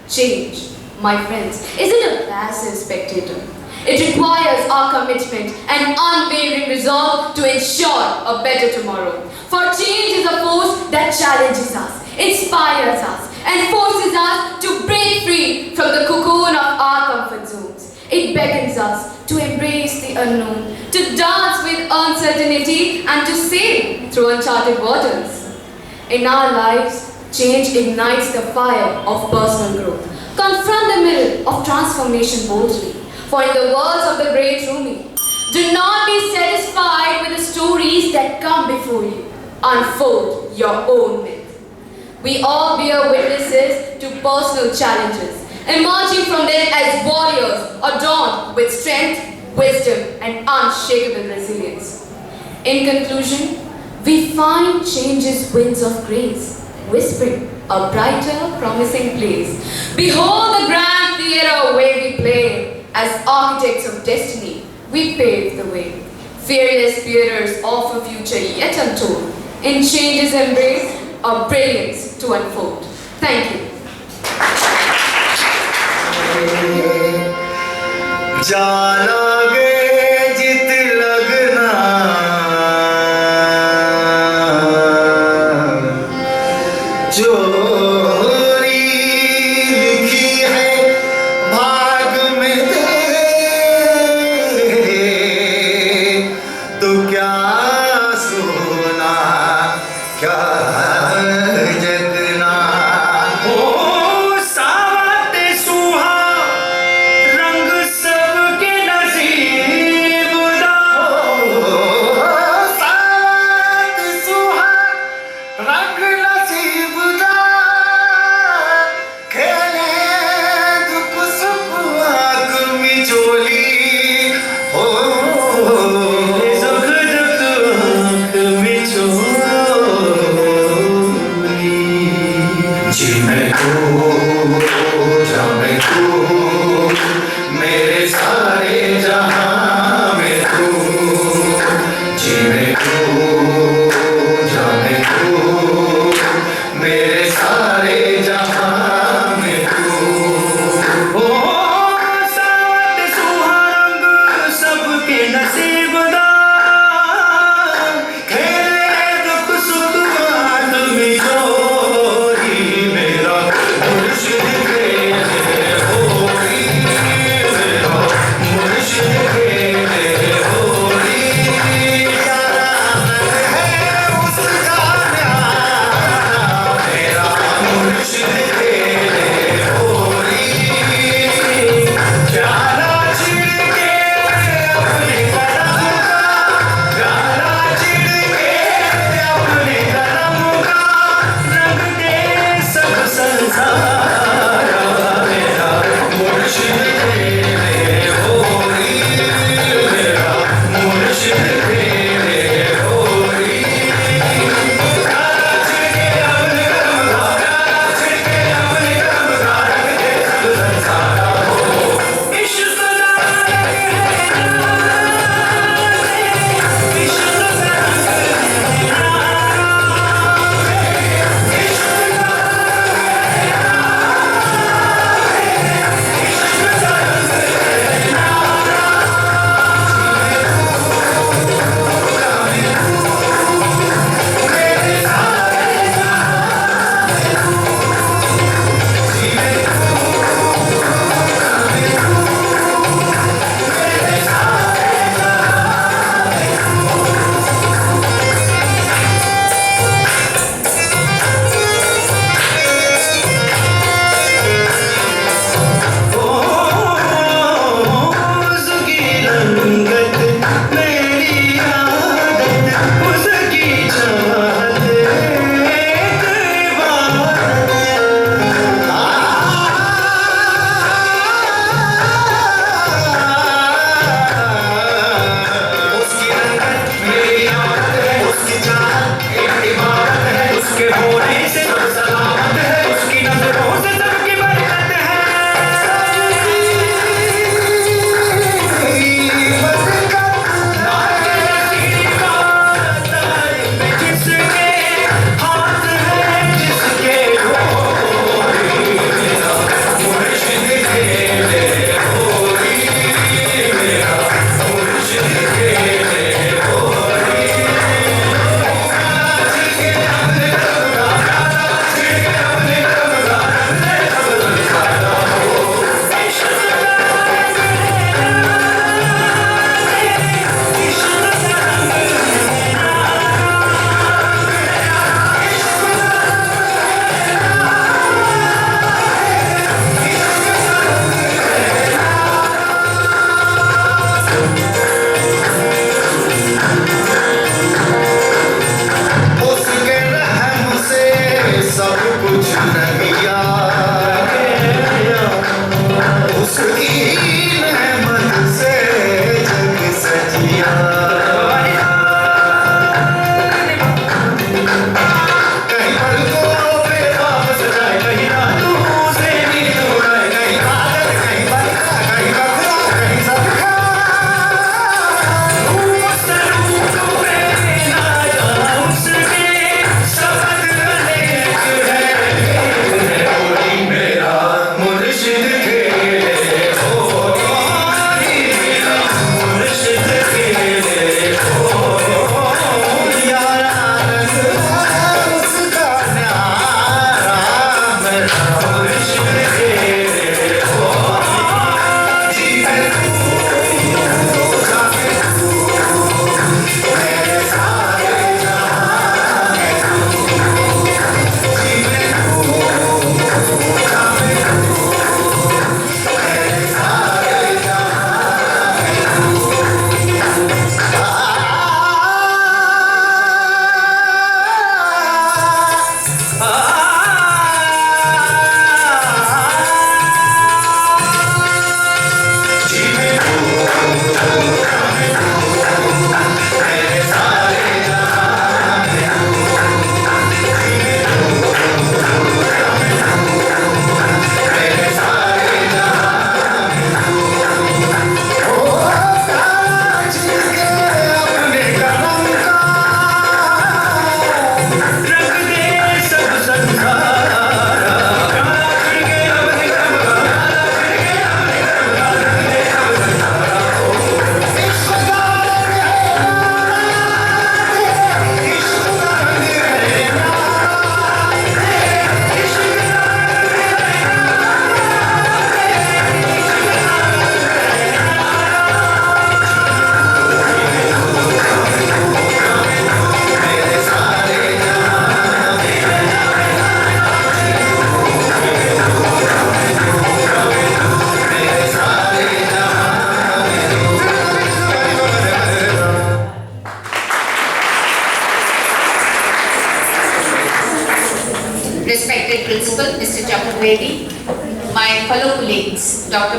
Change, my friends, isn't a passive spectator. It requires our commitment and unwavering resolve to ensure a better tomorrow. For change is a force that challenges us, inspires us, and forces us to break free from the cocoon of our comfort zones. It beckons us to embrace the unknown, to dance with uncertainty, and to sail through uncharted waters. In our lives, change ignites the fire of personal growth. Confront the mirror of transformation boldly. For in the words of the great Rumi, do not be satisfied with the stories that come before you. Unfold your own myth. We all bear witnesses to personal challenges, emerging from them as warriors adorned with strength, wisdom, and unshakable resilience. In conclusion, we find change's winds of grace, whispering a brighter, promising place. Behold the grand theatre where we play, as architects of destiny, we pave the way. Fearless theatres of a future yet untold, in change's embrace, a brilliance to unfold. Thank you.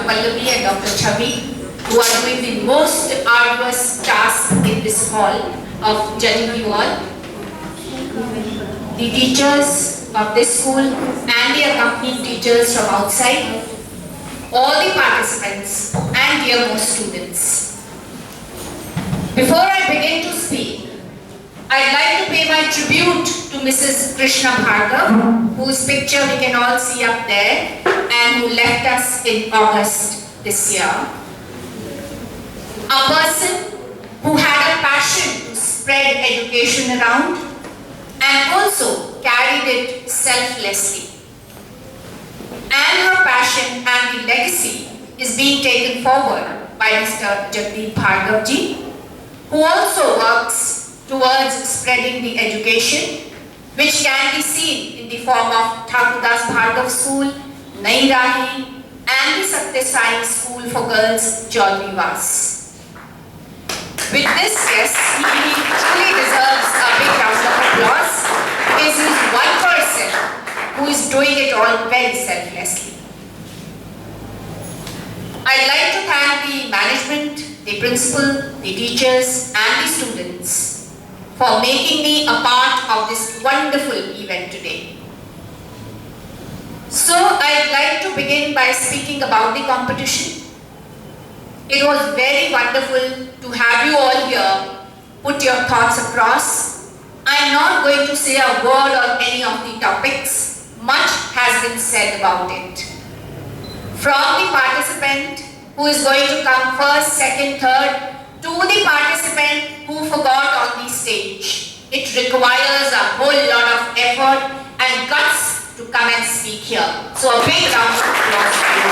Pallavi and Dr. Chavi, who are doing the most arduous task in this hall of judging you all. The teachers of this school and the accompanying teachers from outside, all the participants and dear most students. Before I begin to speak, I'd like to pay my tribute to Mrs. Krishna Bhargava, whose picture we can all see up there and who left us in August this year. A person who had a passion to spread education around and also carried it selflessly. And her passion and the legacy is being taken forward by Mr. Jagdeep Bhargava ji, who also works towards spreading the education, which can be seen in the form of Thakur Das Bhargava School, Nai Rahi, and the Satya Sai School for Girls, Chaudhry Vas. With this, yes, he truly deserves a big round of applause, because he is one person who is doing it all very selflessly. I'd like to thank the management, the principal, the teachers, and the students for making me a part of this wonderful event today. So I'd like to begin by speaking about the competition. It was very wonderful to have you all here put your thoughts across. I'm not going to say a word on any of the topics. Much has been said about it. From the participant who is going to come first, second, third, to the participant who forgot on the stage. It requires a whole lot of effort and guts to come and speak here. So a big round of applause for you.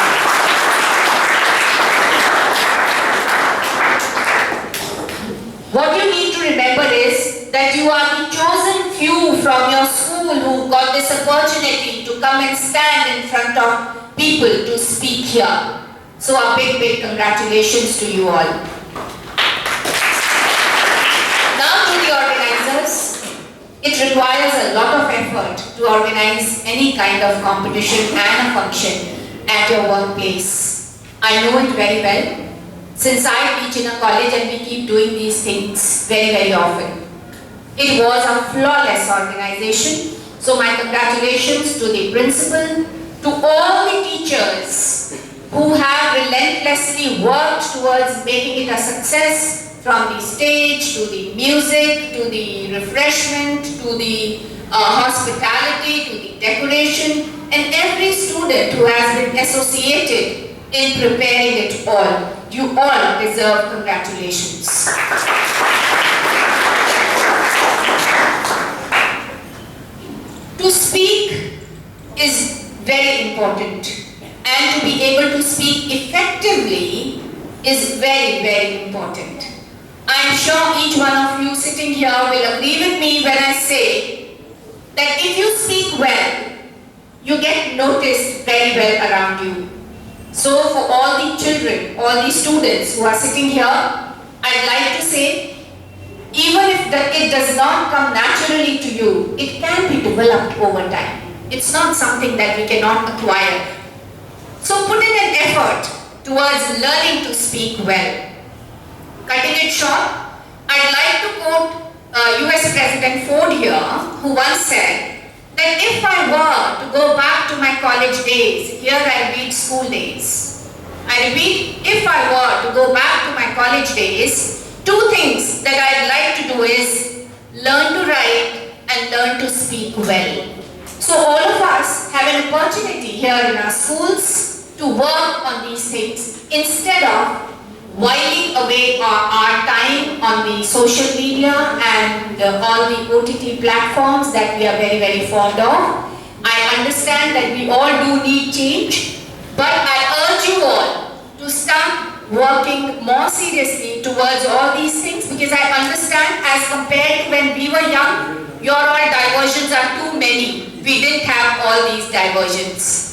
What you need to remember is that you are the chosen few from your school who got this opportunity to come and stand in front of people to speak here. So a big congratulations to you all. Now to the organizers, it requires a lot of effort to organize any kind of competition and a function at your workplace. I know it very well, since I teach in a college and we keep doing these things very often. It was a flawless organization, so my congratulations to the principal, to all the teachers who have relentlessly worked towards making it a success, from the stage, to the music, to the refreshment, to the hospitality, to the decoration, and every student who has been associated in preparing it all. You all deserve congratulations. To speak is very important, and to be able to speak effectively is very important. I'm sure each one of you sitting here will agree with me when I say that if you speak well, you get noticed very well around you. So for all the children, all the students who are sitting here, I'd like to say, even if it does not come naturally to you, it can be developed over time. It's not something that we cannot acquire. So put in an effort towards learning to speak well. Cutting it short, I'd like to quote US President Ford here, who once said that if I were to go back to my college days, here I read school days. I repeat, if I were to go back to my college days, two things that I'd like to do is learn to write and learn to speak well. So all of us have an opportunity here in our schools to work on these things instead of whiling away our time on the social media and all the OTT platforms that we are very fond of. I understand that we all do need change, but I urge you all to start working more seriously towards all these things, because I understand as compared to when we were young, your all diversions are too many. We didn't have all these diversions.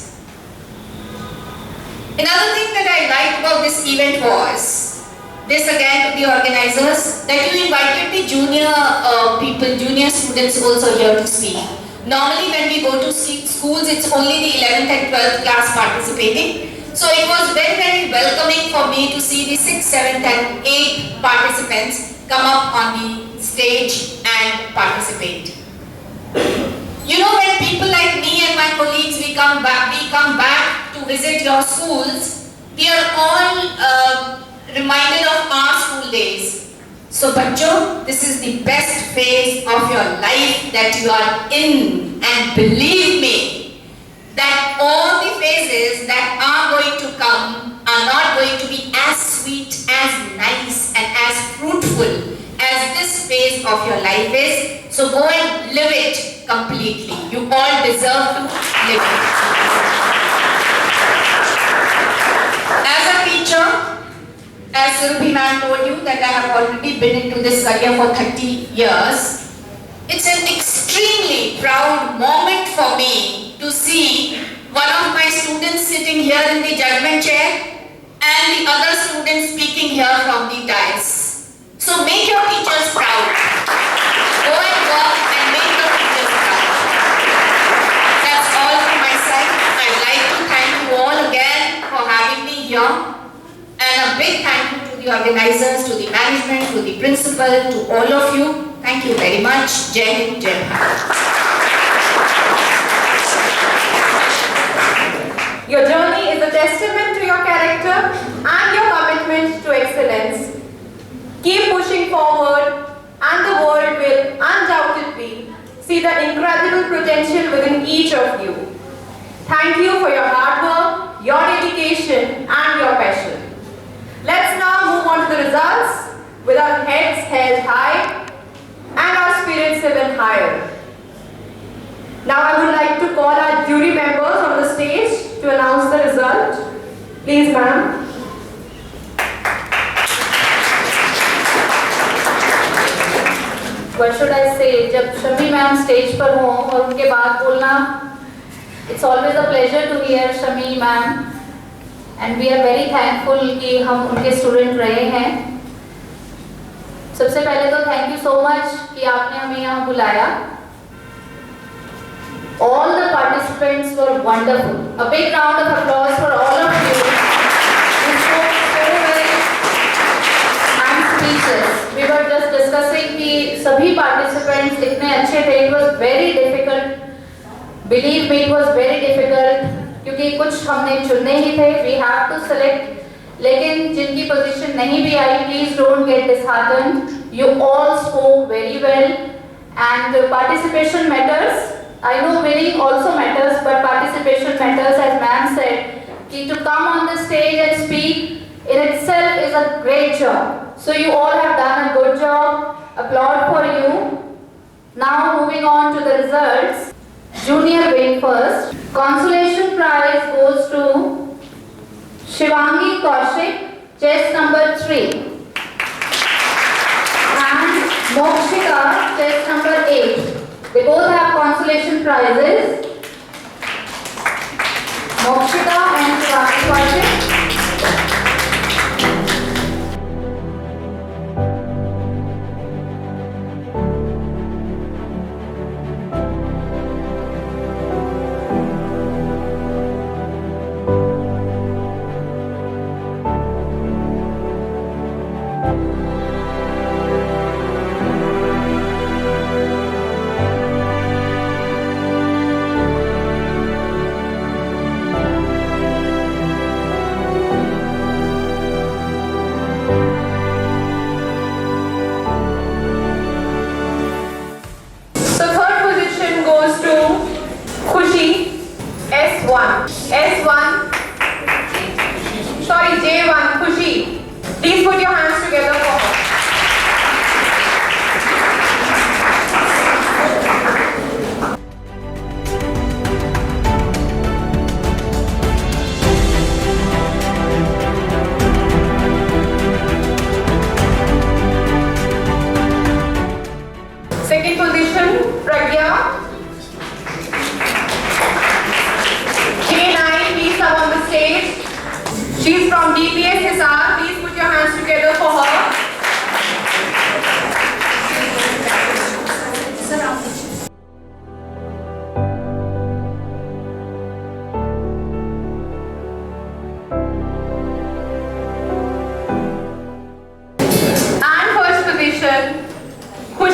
Another thing that I liked about this event was, this again to the organizers, that you invited the junior students also here to speak. Normally when we go to schools, it's only the 11th and 12th class participating. So it was very, very welcoming for me to see the 6th, 7th and 8th participants come up on the stage and participate. You know, when people like me and my colleagues, we come back to visit your schools, we are all reminded of our school days. So Bachcho, this is the best phase of your life that you are in, and believe me that all the phases that are going to come are not going to be as sweet, as nice and as fruitful as this phase of your life is. So go and live it completely. You all deserve to live it. As a teacher, as Surabhi ma'am told you that I have already been into this career for 30 years, it's an extremely proud moment for me to see one of my students sitting here in the judgment chair and the other students speaking here from the dais. So make your teachers proud. Go and work and make your teachers proud. That's all from my side. I'd like to thank you all again for having me here. And a big thank you to the organizers, to the management, to the principal, to all of you. Thank you very much. Jai Hind, Jai Bharat. Your journey is a testament to your character and your commitment to excellence. Keep pushing forward and the world will undoubtedly see the incredible potential within each of you. Thank you for your hard work, your dedication and your passion. Let's now move on to the results with our heads held high and our spirits even higher. Now I would like to call our jury members on the stage to announce the result. Please, ma'am. What should I say? जब Shami ma'am stage पर हों और उनके बाद बोलना, it's always a pleasure to hear Shami ma'am, and we are very thankful कि हम उनके स्टूडेंट रहे हैं. सबसे पहले तो thank you so much कि आपने हमें यहाँ बुलाया. All the participants were wonderful. A big round of applause for all of you. You spoke so well. I'm speechless. We were just discussing कि सभी participants इतने अच्छे थे. It was very difficult. Believe me, it was very difficult. क्योंकि कुछ हमने चुनने ही थे. We have to select. लेकिन जिनकी position नहीं भी आई, please don't get disheartened. You all spoke very well, and participation matters. I know winning also matters, but participation matters, as ma'am said. To come on the stage and speak in itself is a great job. So you all have done a good job. Applaud for you. Now moving on to the results. Junior win first. Consolation prize goes to Shivangi Kaushik, chest number 3. And Mokshika, chest number 8. They both have consolation prizes. Mokshika and Shivangi Kaushik.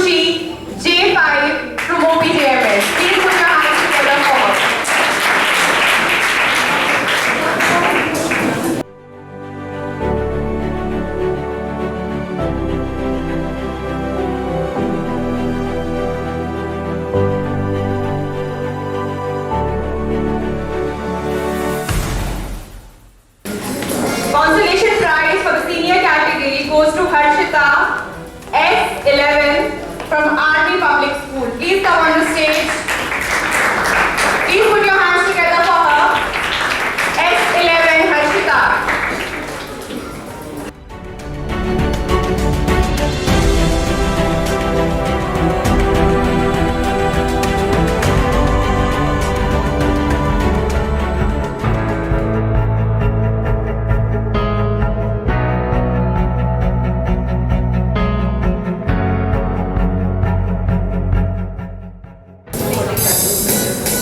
Anushuchi J5 from OPJMS. Please put your hands together for her. Consolation prize for the senior category goes to Harshita S11 from Army Public School. Please come on the stage. Please put your hands together for her. S11 Harshita.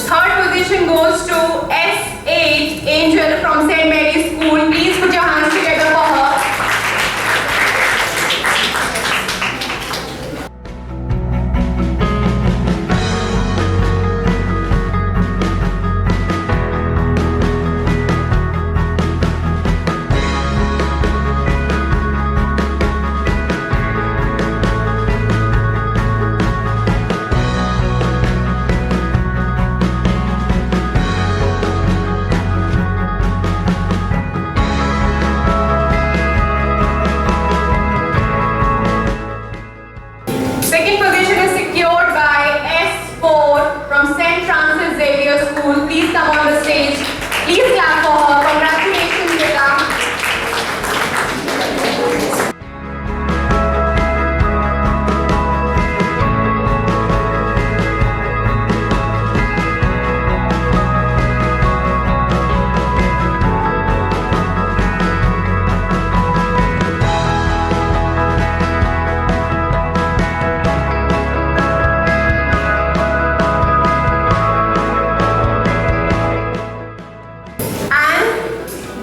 Third position goes to S8 Angel from St. Mary's School. Please put your hands together for her. Second position is secured by S4 from St. Francis Xavier School. Please come on the stage. Please clap for her. Congratulations, Vita.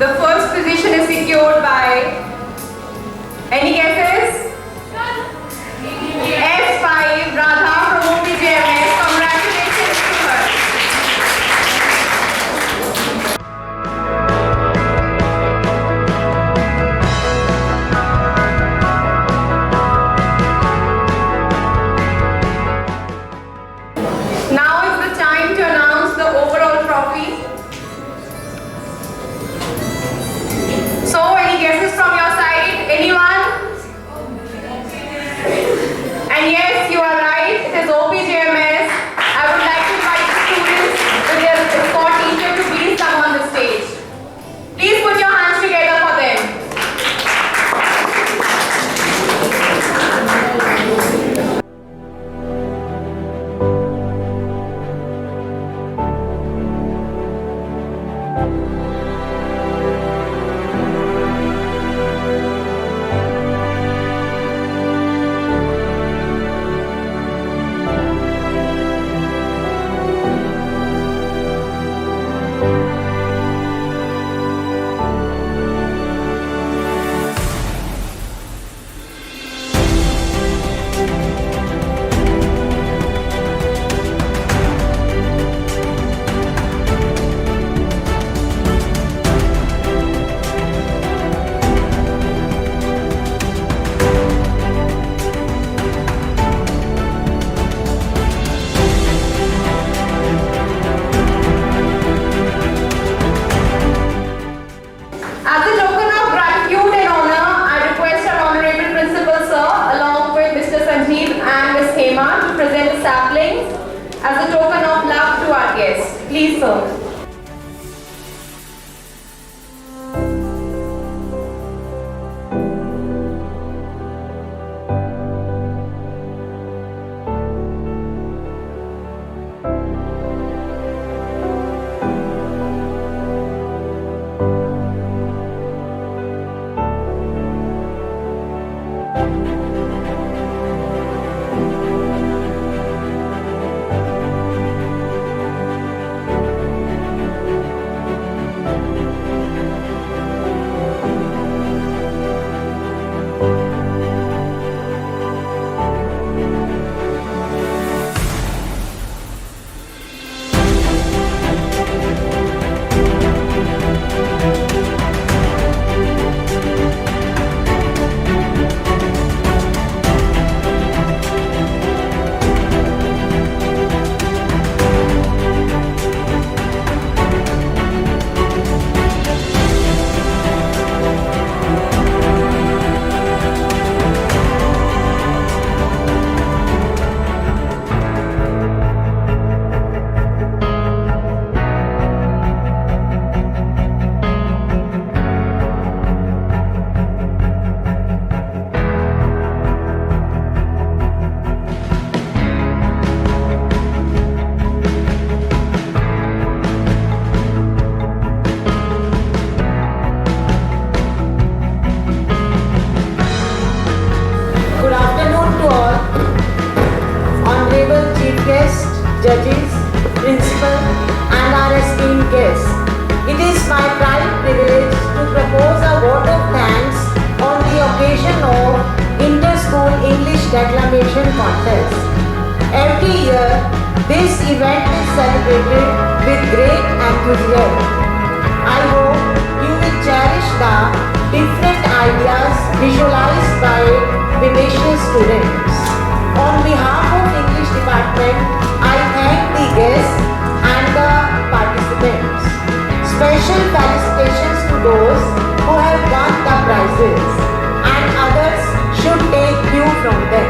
The first position is secured by, any guesses? S5 Radha from OPJMS. Congratulations to her. Now is the time to announce the overall trophy. So, any guesses from your side? Anyone? And yes, you are right. It is OPJMS. I would like to invite the students with their escort teacher to please come on the stage. Please put your hands together for them. As a token of gratitude and honor, I request our Honorable Principal Sir, along with Mr. Sanjeev and Ms. Hema, to present the saplings as a token of love to our guests. Please, sir. judges, principal, and our esteemed guests. It is my pride privilege to propose a vote of thanks on the occasion of Inter-School English Declamation Contest. Every year, this event is celebrated with great enthusiasm. I hope you will cherish the different ideas visualized by vivacious students. On behalf of English Department, I thank the guests and the participants. Special felicitations to those who have won the prizes, and others should take cue from them.